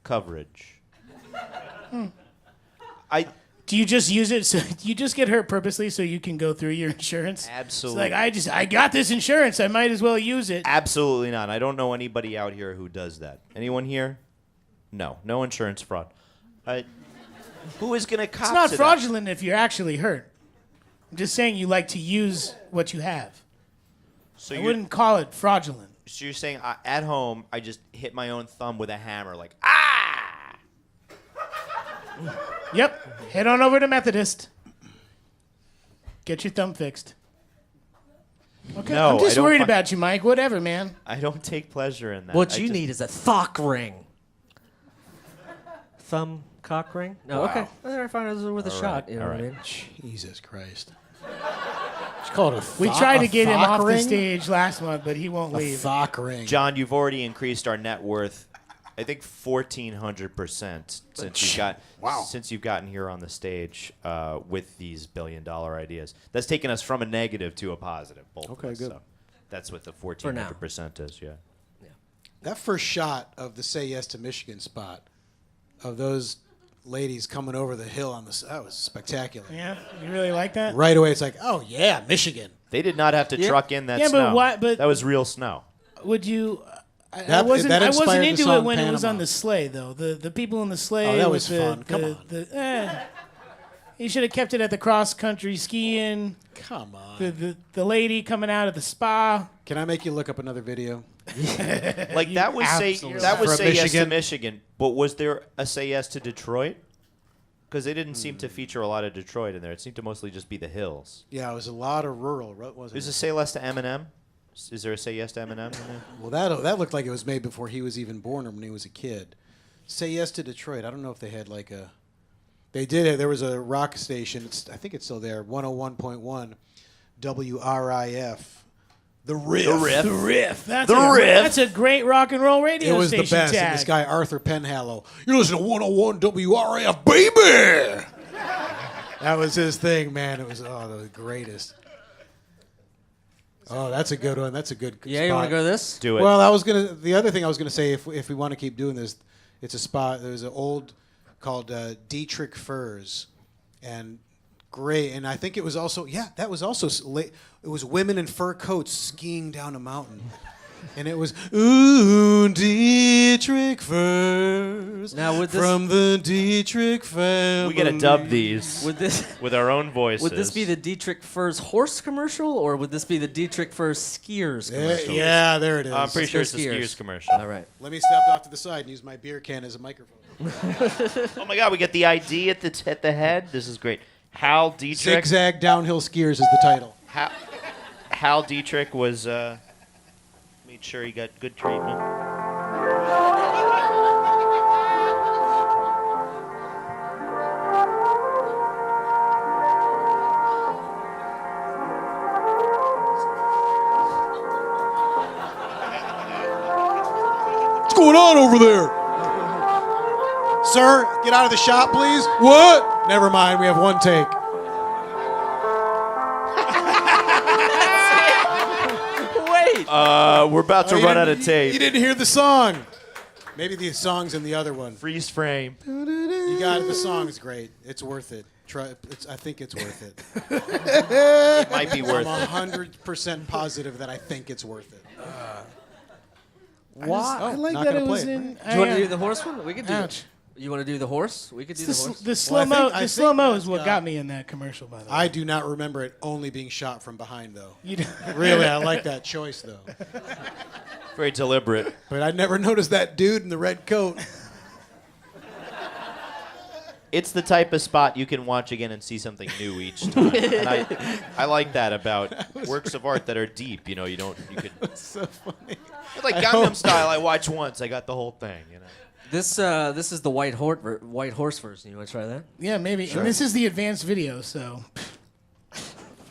coverage. Do you just use it? So you just get hurt purposely so you can go through your insurance? Absolutely. It's like I got this insurance. I might as well use it. Absolutely not. I don't know anybody out here who does that. Anyone here? No insurance fraud. Who is going to cop It's not to fraudulent if you're actually hurt. I'm just saying you like to use what you have. that? So I you're, wouldn't call it fraudulent. so you're saying at home I just hit my own thumb with a hammer, like ah? Yep. Head on over to Methodist. Get your thumb fixed. Okay. No, I'm I just don't worried fi- about you, Mike. Whatever, man. I don't take pleasure in that. What I you just- need is a thock ring. Thumb cock ring? No, Wow. okay. All right, fine. It was worth a All shot. right, You know all what I right. mean? Jesus Christ. It's called a We tho- tried a to get him thock off the ring? stage last month, but he won't A leave. thock ring. John, you've already increased our net worth, I think 1,400% since you've gotten here on the stage with these billion-dollar ideas. That's taken us from a negative to a positive. Both Okay, of us, good. So that's what the 1,400% is. Yeah. That first shot of the Say Yes to Michigan spot of those ladies coming over the hill on that was spectacular. Yeah, you really like that? Right away, it's like, oh yeah, Michigan. They did not have to truck in that Yeah, but snow. why- but- that was real snow. Would you? I That wasn't. inspired I wasn't the into song it when it was Panama. on the sleigh, though. The people in the sleigh. Oh, that with was the, fun. Come the, on. You should have kept it at the cross country skiing. Come on. The lady coming out of the spa. Can I make you look up another video? Like that was absolutely- From say yes to Michigan? Michigan, but was there a say yes to Detroit? Because they didn't seem to feature a lot of Detroit in there. It seemed to mostly just be the hills. Yeah, it was a lot of rural, wasn't Is it? a say less to Eminem? Is there a say yes to Eminem in there? Well, that looked like it was made before he was even born or when he was a kid. Say Yes to Detroit. I don't know if they had like a. They did it. There was a rock station. I think it's still there. 101.1 WRIF. The Riff. The Riff. That's The a, riff. That's a great rock and roll radio It was the station best. And tag. this guy Arthur Penhallow. You listen to 101 WRIF, baby. That was his thing, man. It was the greatest. Oh, that's a good one. That's a good. Yeah, you want to go to this? Do it. Well, the other thing I was gonna say, if we want to keep doing this, it's a spot. There's an old called Dietrich Furs, and great. And I think it was also that was also it was women in fur coats skiing down a mountain, and it was ooh Dietrich Furs. Now, would this- from the Dietrich family. we gotta dub these Would this with our own voices. would this be the Dietrich Furs horse commercial, or would this be the Dietrich Furs skiers commercial? Yeah, there it is. I'm pretty sure it's Let's a go skiers skiers. commercial. All right. Let me step off to the side and use my beer can as a microphone. Oh my God, we got the ID at the head. This is great. Hal Dietrich. Zigzag Downhill Skiers is the title. Hal Dietrich was made sure he got good treatment. What's going on over there? Sir, get out of the shop, please. What? Never mind, we have one take. Wait. We're about to Oh, run out of tape. You didn't hear the song. Maybe the song's in the other one. Freeze frame. You got it. The song's great. It's worth it. I think it's worth it. It might be worth I'm it. 100% positive that I think it's worth it. Why? Oh, I like not that gonna it was play it, in. Do you want to do the horse one? We could do Ouch. it. You want to do the horse? We could do the horse. The slow mo. I The think slow mo that's is what got- got me in that commercial. By the way, I do not remember it only being shot from behind, though. You know- Really, I like that choice, though. Very deliberate. But I never noticed that dude in the red coat. It's the type of spot you can watch again and see something new each time. And I like that about works of art that are deep. You could So funny. like Gangnam Style. I watch once. I got the whole thing. This is the white horse version. You want to try that? Yeah, maybe. And this is the advanced video, so.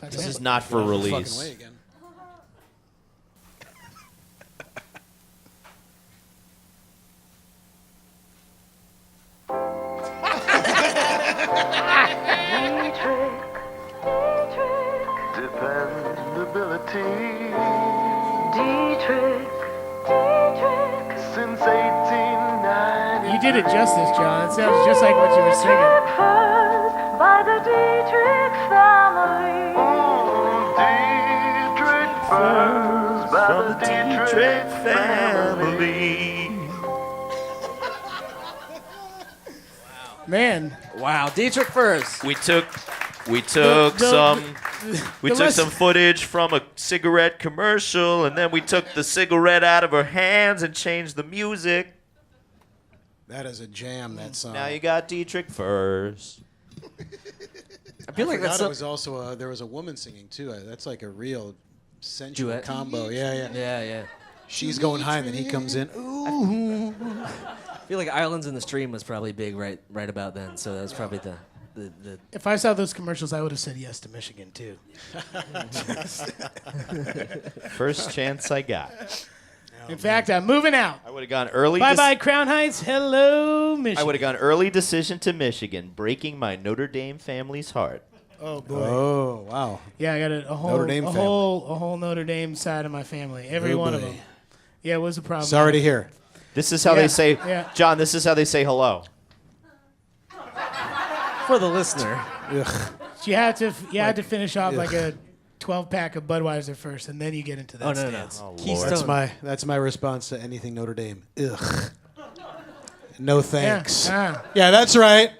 This is not for Fucking release. way again. Dependability. Since 1890. You did it justice, John. It sounds just like what you were singing. By the Dietrich family. Dietrich Furs by the Dietrich family. Man. Wow, Dietrich Furs. We took the some footage from a cigarette commercial, and then we took the cigarette out of her hands and changed the music. That is a jam, that song. Now you got Dietrich Furs. I feel like that's it was also there was a woman singing too. That's like a real sensual Duet. combo. Yeah. Yeah. She's going high, and then he comes in. Ooh. I feel like Islands in the Stream was probably big right about then. So that's probably the If I saw those commercials, I would have said yes to Michigan, too. First chance I got. In fact, I'm moving out. I would have gone early. Bye-bye, Crown Heights. Hello, Michigan. I would have gone early decision to Michigan, breaking my Notre Dame family's heart. Oh, boy. Oh, wow. Yeah, I got a whole Notre Dame family. whole Notre Dame side of my family. Every Oh, one of boy. them. Yeah, it was a problem. Sorry to hear. This is how Yeah, they say, yeah. John, this is how they say hello. for the listener. Ugh. You had to finish off like a 12-pack of Budweiser first, and then you get into that Oh no, no. stance. Oh, Keystone. That's my response to anything Notre Dame. Ugh. No thanks. Yeah. Yeah, that's right.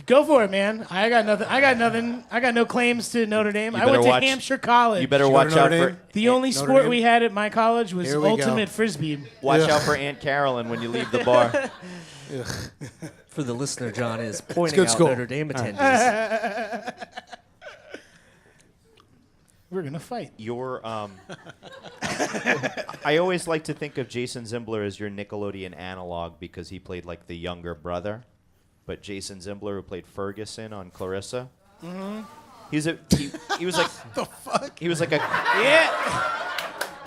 Go for it, man. I got nothing. I got no claims to Notre Dame. You I went better to watch- Hampshire College. You better Sure, watch out Notre for Dame? The only Notre sport Dame? we had at my college was Here we go. ultimate frisbee. watch Ugh. out for Aunt Carolyn when you leave the bar. For the listener, John is pointing good out school. Notre Dame attendees. We're gonna fight. Your I always like to think of Jason Zimbler as your Nickelodeon analog because he played like the younger brother. But Jason Zimbler, who played Ferguson on Clarissa, he was like The fuck? he was like a Yeah.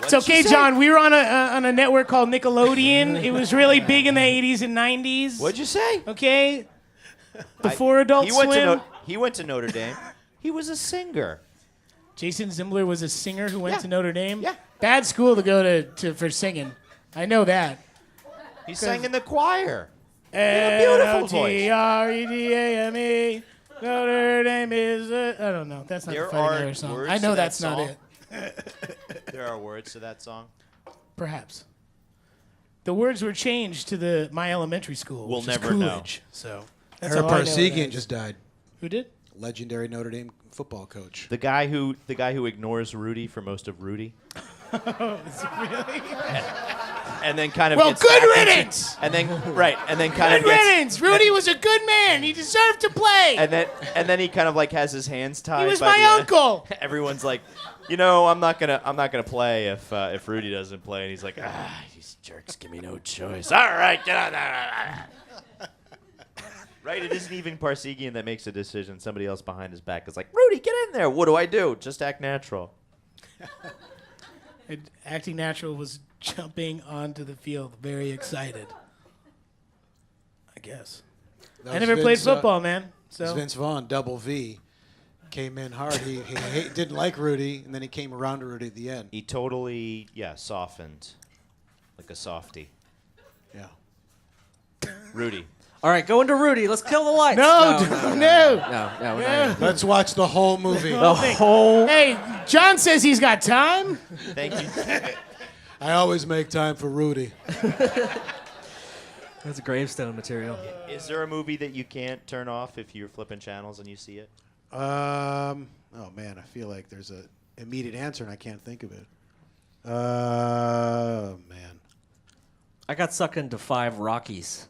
It's okay, John. We were on a network called Nickelodeon. It was really big in the 80s and 90s. what'd you say? Okay. Before Adult he Swim. he went to Notre Dame. He was a singer. Jason Zimbler was a singer who went Yeah. to Notre Dame. Yeah. Bad school to go to for singing. I know that. He sang in the choir. He had a beautiful voice. N-O-T-R-E-D-A-M-E. Notre Dame is I don't know. That's not There the Fighting are Irish song. words I know to that that's not song. it. There are words to that song. Perhaps. The words were changed to my elementary school. We'll which is never know. Coolidge, So that's Herb all I know it Parsegian as. just died. Who did? Legendary Notre Dame football coach. The guy who ignores Rudy for most of Rudy. And then kind of Well, gets good back into- riddance. and then kind Good of gets riddance. Rudy was a good man. He deserved to play. and then he kind of like has his hands tied. He was by my the end. uncle. Everyone's like, I'm not gonna play if Rudy doesn't play, and he's like, these jerks give me no choice. All right, get out there. Right? It isn't even Parsegian that makes a decision. Somebody else behind his back is like, Rudy, get in there. What do I do? Just act natural. And acting natural was jumping onto the field, very excited. I guess. That I was never played Vince, football, man. It was So Vince Vaughn, double V, came in hard. He didn't like Rudy, and then he came around to Rudy at the end. He totally, softened, like a softie. Yeah. Rudy. All right, go into Rudy. Let's kill the lights. no. we're not gonna- Let's watch the whole movie. The whole. Hey, John says he's got time. Thank you. I always make time for Rudy. That's gravestone material. Is there a movie that you can't turn off if you're flipping channels and you see it? Oh man, I feel like there's a immediate answer and I can't think of it. Man. I got sucked into 5 Rockies.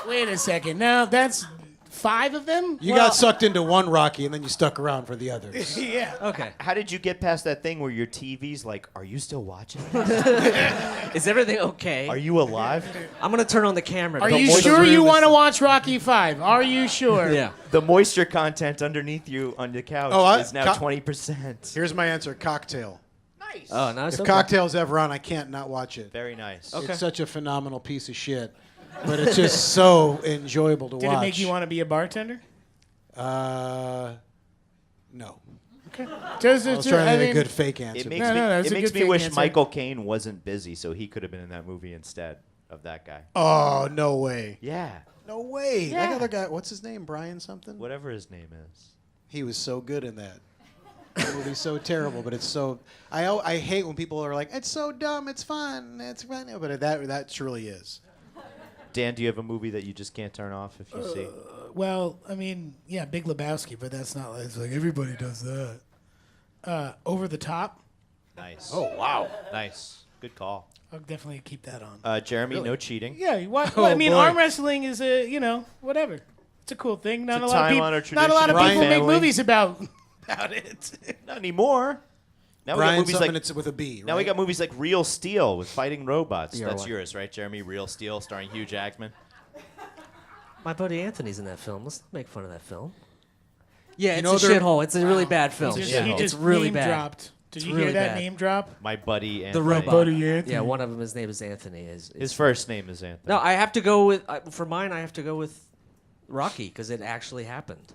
Wait a second. Now that's 5 of them? You got sucked into one Rocky, and then you stuck around for the others. Yeah. Okay. How did you get past that thing where your TV's like, are you still watching? Is everything okay? Are you alive? I'm gonna turn on the camera. Are The you moisture sure room you is- want to watch Rocky 5? Are you sure? Yeah. The moisture content underneath you on the couch is now 20%. Here's my answer: Cocktail. Nice. Oh, no, it's If okay. Cocktail's ever on, I can't not watch it. Very nice. It's such a phenomenal piece of shit, but it's just so enjoyable to Did watch. it make you want to be a bartender? No. Just, I was trying to get a good fake answer. It makes No, me, no, that's it a makes good me fake wish answer. Michael Caine wasn't busy so he could have been in that movie instead of that guy. Oh, no way. Yeah. No way. Yeah. That other guy, what's his name? Brian something? Whatever his name is. He was so good in that. The movie's so terrible, but it's so. I hate when people are like, "It's so dumb, it's fun, it's fun," but that truly is. Dan, do you have a movie that you just can't turn off if you see? Well, I mean, yeah, Big Lebowski, but that's not like, it's like everybody does that. Over the Top. Nice. Oh wow. Nice. Good call. I'll definitely keep that on. Jeremy, no cheating. Yeah, what, Oh, I mean, boy. arm wrestling is whatever. It's a cool thing. Not It's a a lot of time-honored people. Not a lot of tradition people in make my family. movies about it. Not anymore. Now we got Brian movies something, like it's with a B. Right? now we got movies like Real Steel with fighting robots. Yeah, That's what? yours, right, Jeremy? Real Steel, starring Hugh Jackman. My buddy Anthony's in that film. Let's not make fun of that film. Yeah, know it's a they're- shithole. It's a really bad film. He just, Yeah. he It's just really name bad. dropped. Did It's you really hear that bad. name drop? My buddy Anthony. The robot. Buddy Anthony. Yeah, one of them. His name is Anthony. His first name is Anthony. No, I have to go with for mine. I have to go with Rocky because it actually happened.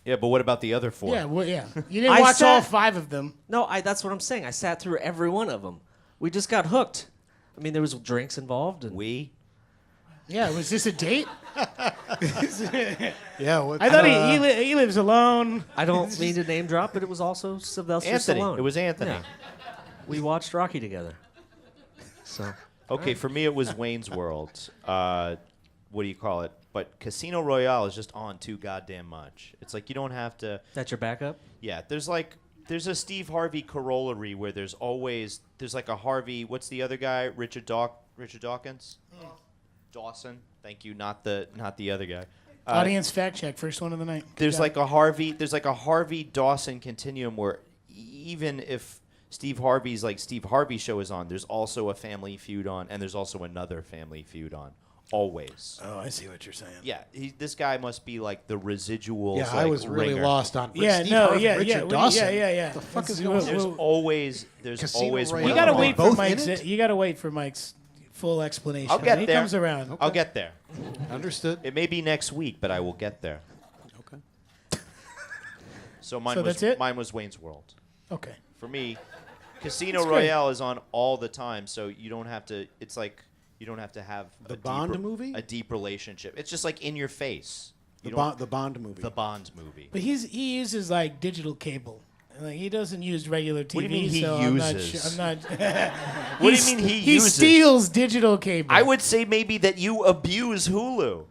Yeah, but what about the other 4? Yeah, well, yeah. You didn't I watch all said- 5 of them. No, that's what I'm saying. I sat through every one of them. We just got hooked. I mean, there was drinks involved. And We? Yeah, was this a date? Yeah. What, I thought he lives alone. I don't mean to name drop, but it was also Sylvester Anthony. Stallone. It was Anthony. Yeah. We watched Rocky together. So Okay, for me it was Wayne's World. What do you call it? But Casino Royale is just on too goddamn much. It's like you don't have to. that's your backup. Yeah, there's a Steve Harvey corollary where there's like a Harvey. What's the other guy? Richard Dawkins. Dawson. Thank you. Not the other guy. Audience fact check, first one of the night. There's like a Harvey Dawson continuum where even if Steve Harvey show is on, there's also a Family Feud on, and there's also another Family Feud on. Always. Oh, I see what you're saying. Yeah, this guy must be like the residuals. Yeah, like, I was really ringer. lost on. Yeah, Steve no, Harvey, yeah, Richard yeah, Dawson. yeah. The fuck is It's- going on? There's always Casino one. Royale. You gotta Are they wait for both Mike's. in it? You gotta wait for Mike's full explanation. I'll get he there. comes around. I'll get there. Understood. It may be next week, but I will get there. Okay. So mine So was that's it? mine was Wayne's World. Okay. For me, Casino That's great. Royale is on all the time, so you don't have to. It's like you don't have to have The a Bond deep, movie? a deep relationship. It's just like in your face. The You don't- Bond movie. The Bond movie. But he uses like digital cable. Like he doesn't use regular TV. What do you mean he so uses? I'm not. What do you mean he uses? steals digital cable. I would say maybe that you abuse Hulu.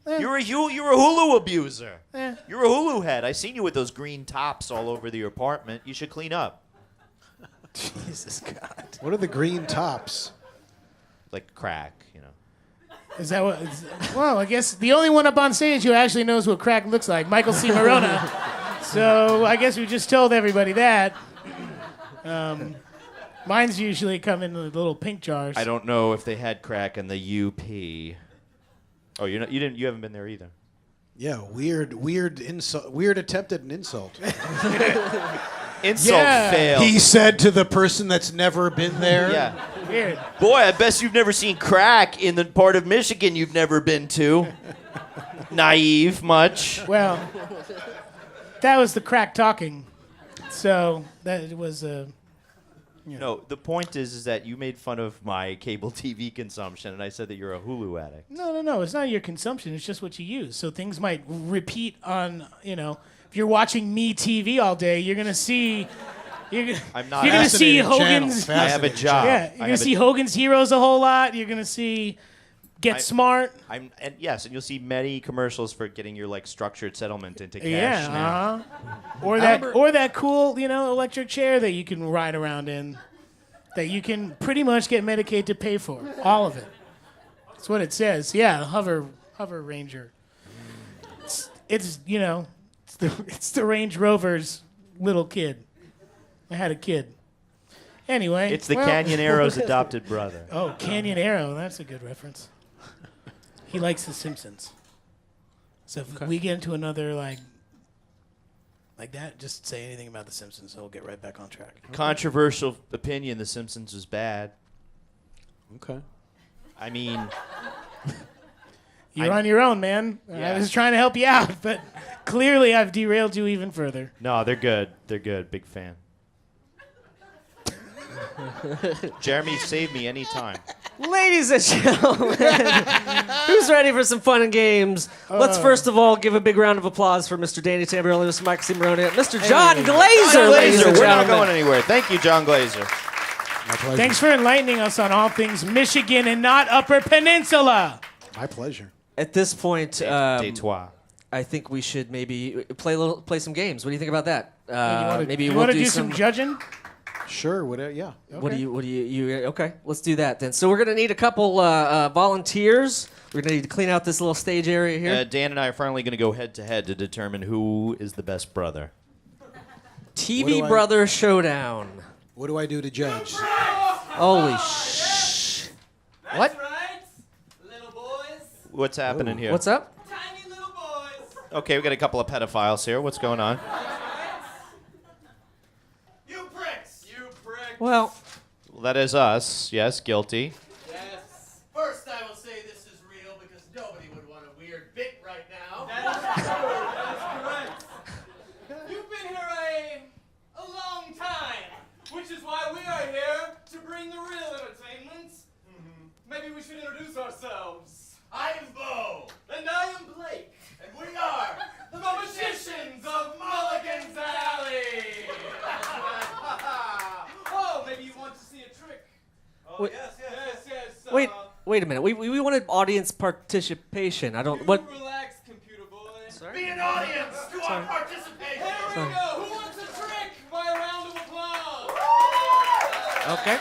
Eh. You're a Hulu abuser. Eh. You're a Hulu head. I seen you with those green tops all over the apartment. You should clean up. Jesus God. What are the green tops? Like crack, you know. Is that what? Well, I guess the only one up on stage who actually knows what crack looks like, Michael C. Morona. So I guess we just told everybody that. Mine's usually come in the little pink jars. I don't know if they had crack in the UP. Oh, you haven't been there either. Yeah, weird insult. Weird attempt at an insult. Insult Yeah. failed. He said to the person that's never been there. Yeah. Weird. Boy, I bet you've never seen crack in the part of Michigan you've never been to. Naive much. Well, that was the crack talking. So that was No, the point is that you made fun of my cable TV consumption, and I said that you're a Hulu addict. No. It's not your consumption. It's just what you use. So things might repeat on. If you're watching Me TV all day, you're gonna see. I'm not. You're gonna see Fascinating channel. Hogan's. I have a job. Yeah, you're gonna see Hogan's Heroes a whole lot. You're gonna see Get Smart. And you'll see many commercials for getting your structured settlement into cash Yeah, now. or that cool electric chair that you can ride around in, that you can pretty much get Medicaid to pay for all of it. That's what it says. Yeah, hover Ranger. it's it's the Range Rover's little kid. I had a kid. Anyway, It's the Canyon Arrow's adopted brother. Oh, Canyon Arrow. That's a good reference. He likes The Simpsons. So if we get into another like that, just say anything about The Simpsons, and we'll get right back on track. Controversial opinion: The Simpsons was bad. Okay. I mean, You're on your own, man. Yeah. I was trying to help you out, but clearly I've derailed you even further. no, they're good. They're good. Big fan. Jeremy, save me anytime. Ladies and gentlemen, who's ready for some fun and games? Let's first of all give a big round of applause for Mr. Danny Tamborelli, Mr. Mike Cimarrone, and Mr. Jon Glaser, ladies and We're not gentlemen. going anywhere. Thank you, Jon Glaser. My pleasure. Thanks for enlightening us on all things Michigan and not Upper Peninsula. My pleasure. At this point, Detroit. I think we should maybe play some games. What do you think about that? Maybe you we'll want to do do some judging? Sure. Whatever. Yeah. What do you? Okay, let's do that then. So we're gonna need a couple volunteers. We're gonna need to clean out this little stage area here. Dan and I are finally going to go head to head to determine who is the best brother. TV Brother Showdown. What do I do to judge? Holy shh! What? Right, little boys. What's happening here? What's up? Tiny little boys. Okay, we got a couple of pedophiles here. What's going on? You pricks. You pricks. Well, That is us. Yes, guilty. Yes. First, I will say this is real because nobody would want a weird bit right now. That is true. That is correct. You've been here a long time, which is why we are here to bring the real entertainment. Maybe we should introduce ourselves. I am Bo. And I am Blake. And we are the magicians of Mulligan's Alley. Oh, maybe you want to see a trick. Oh, Wait. yes. wait a minute. We wanted audience participation. I don't. What? Relax, computer boy. Sorry? Be an audience to our participation. Here we go. Who wants a trick? By a round of applause. Okay.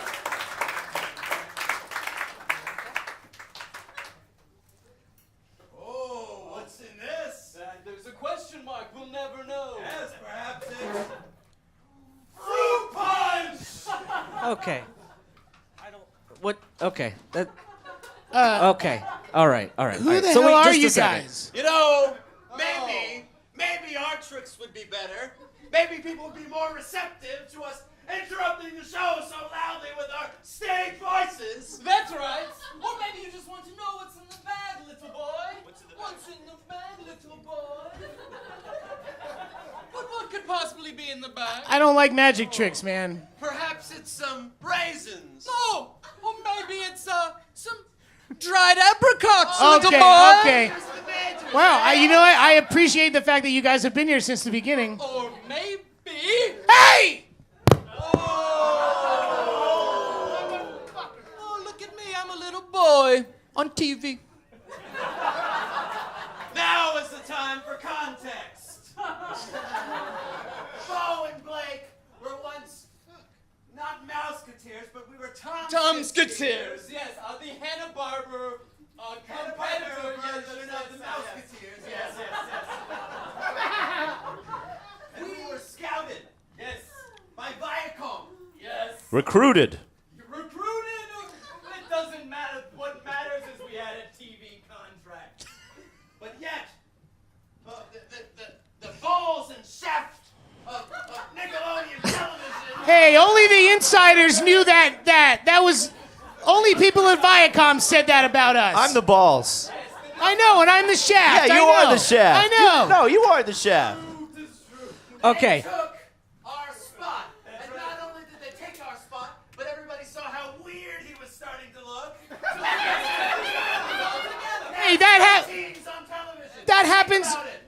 Oh, what's in this? There's a question mark. We'll never know. Yes, perhaps it's fruit punch. Okay. I don't. What? Okay. That. Okay. All right. Who the hell wait, are just a you second. guys? You know, maybe our tricks would be better. Maybe people would be more receptive to us interrupting the show so loudly with our stage voices. That's right. Or maybe you just want to know what's in the bag, little boy. What's in the bag, little boy? What could possibly be in the bag? I don't like magic tricks, man. Perhaps it's some raisins. No, or maybe it's some dried apricots, little boy. Okay. Wow, you know what? I appreciate the fact that you guys have been here since the beginning. Or maybe. Hey! Oh, look at me. I'm a little boy on TV. Now is the time for context. Bo and Blake were once not Mouseketeers, but we were Tomsketeers. Yes, the Hanna-Barbera competitor version of the Mouseketeers. Yes. And we were scouted. Yes. By Viacom. Yes. Recruited. Recruited? It doesn't matter. What matters is we had a TV contract. But yet, the balls and shaft of Nickelodeon television. Hey, only the insiders knew that was. Only people at Viacom said that about us. I'm the balls. I know, and I'm the shaft. Yeah, you I know. are the shaft. I know. No, you are the shaft. Okay. They took our spot. And not only did they take our spot, but everybody saw how weird he was starting to look. Hey, Teens on television. that happens. Think about it.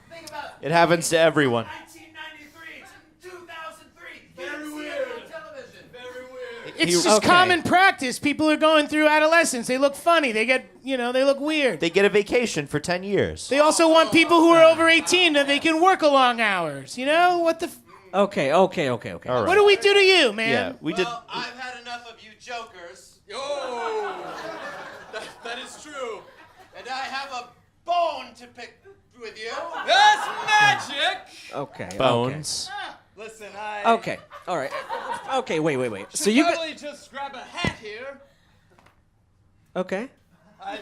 Think about It happens to everyone. 1993 to 2003. Very weird. On television. Very weird. It's just common practice. People are going through adolescence. They look funny. They get, they look weird. They get a vacation for 10 years. They also want people who are over 18 that they can work a long hours. What the? Okay. All right. What do we do to you, man? Yeah, we did. Well, I've had enough of you jokers. Oh, that is true. And I have a bone to pick with you. That's magic. Okay. Bones. Listen, I. Okay. All right. Okay. Wait. Should So you. probably just grab a hat here. Okay.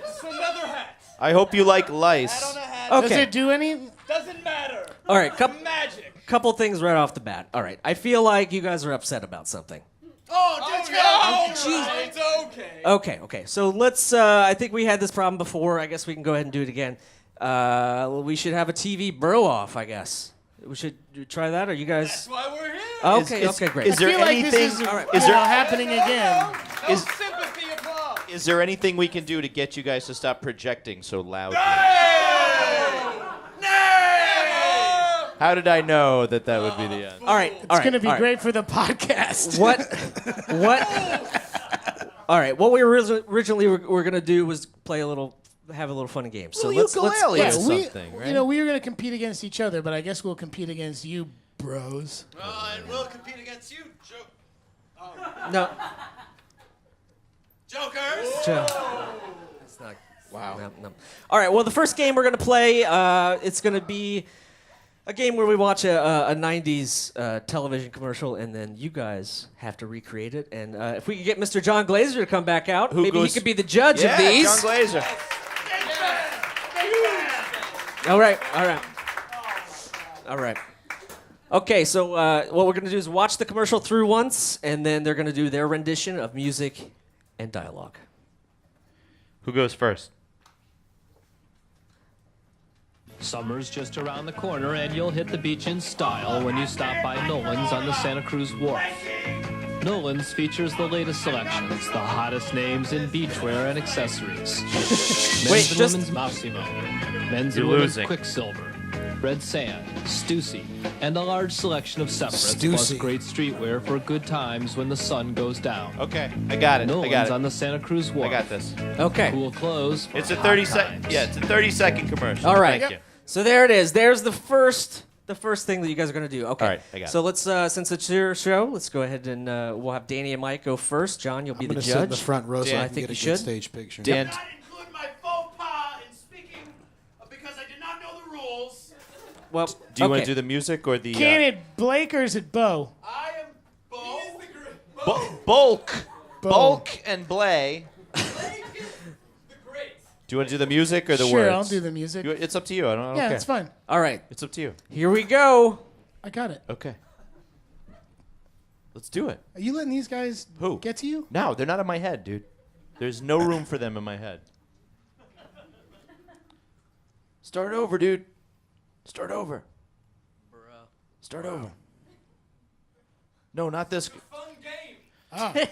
Just another hat. I hope you like lice. Hat on a hat. Okay. Does it do any? Doesn't matter. All right. Magic. Couple things right off the bat. All right. I feel like you guys are upset about something. Oh, it's okay. Okay. So let's. I think we had this problem before. I guess we can go ahead and do it again. We should have a TV bro off. I guess we should try that. Are you guys? That's why we're here. Okay. Okay. Great. Is there I feel like anything? this is, all right. Is there happening again? No sympathy applause. is there anything we can do to get you guys to stop projecting so loudly? How did I know that would be the end? All right. It's going to be great for the podcast. What? All right. What we originally were going to do was have a little fun and games. So let's ukulele yeah, or we, something, right? You know, we were going to compete against each other, but I guess we'll compete against you, bros. And we'll compete against you, no. jokers. It's not. Wow. No. All right. Well, the first game we're going to play, it's going to be a game where we watch a 90s television commercial, and then you guys have to recreate it. And if we could get Mr. Jon Glaser to come back out, maybe he could be the judge of these. Jon Glaser. All right. Okay, so what we're going to do is watch the commercial through once, and then they're going to do their rendition of music and dialogue. Who goes first? Summer's just around the corner, and you'll hit the beach in style when you stop by Nolan's on the Santa Cruz Wharf. Nolan's features the latest selections, the hottest names in beachwear and accessories. Men's and women's Massimo, men's and women's Quicksilver, Red Sand, Stussy, and a large selection of separates, plus great streetwear for good times when the sun goes down. Okay, I got it. Nolan's on the Santa Cruz Wharf. I got this. Okay. Cool clothes. It's a 30-second. Yeah, it's a 30-second commercial. All right. Thank you. So there it is. There's the first thing that you guys are going to do. Okay. All right, I got it. So let's, since it's your show, let's go ahead and we'll have Danny and Mike go first. John, you'll be I'm the gonna judge. sit in the front row so I I can think get you a good should. stage picture. Dan, Not include my faux pas in speaking because I did not know the rules. Well, do you want to do the music or the... Can it Blake or is it Bo? I am Bo. Bulk and Blay. Do you want to do the music or the words? Sure, I'll do the music. It's up to you. I don't Yeah, care. it's fine. All right. It's up to you. Here we go. I got it. Okay. Let's do it. Are you letting these guys Who? get to you? No, they're not in my head, dude. There's no room for them in my head. Start over, dude. Start over. Start over. No, not this. Fun game.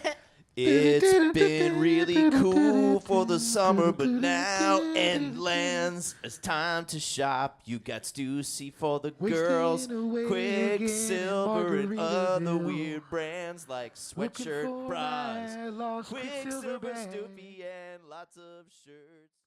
It's been really cool for the summer, but now Endlands, it's time to shop. You got Stussy for the girls, Quicksilver and other weird brands like sweatshirt bras, Quicksilver, Stussy, and lots of shirts.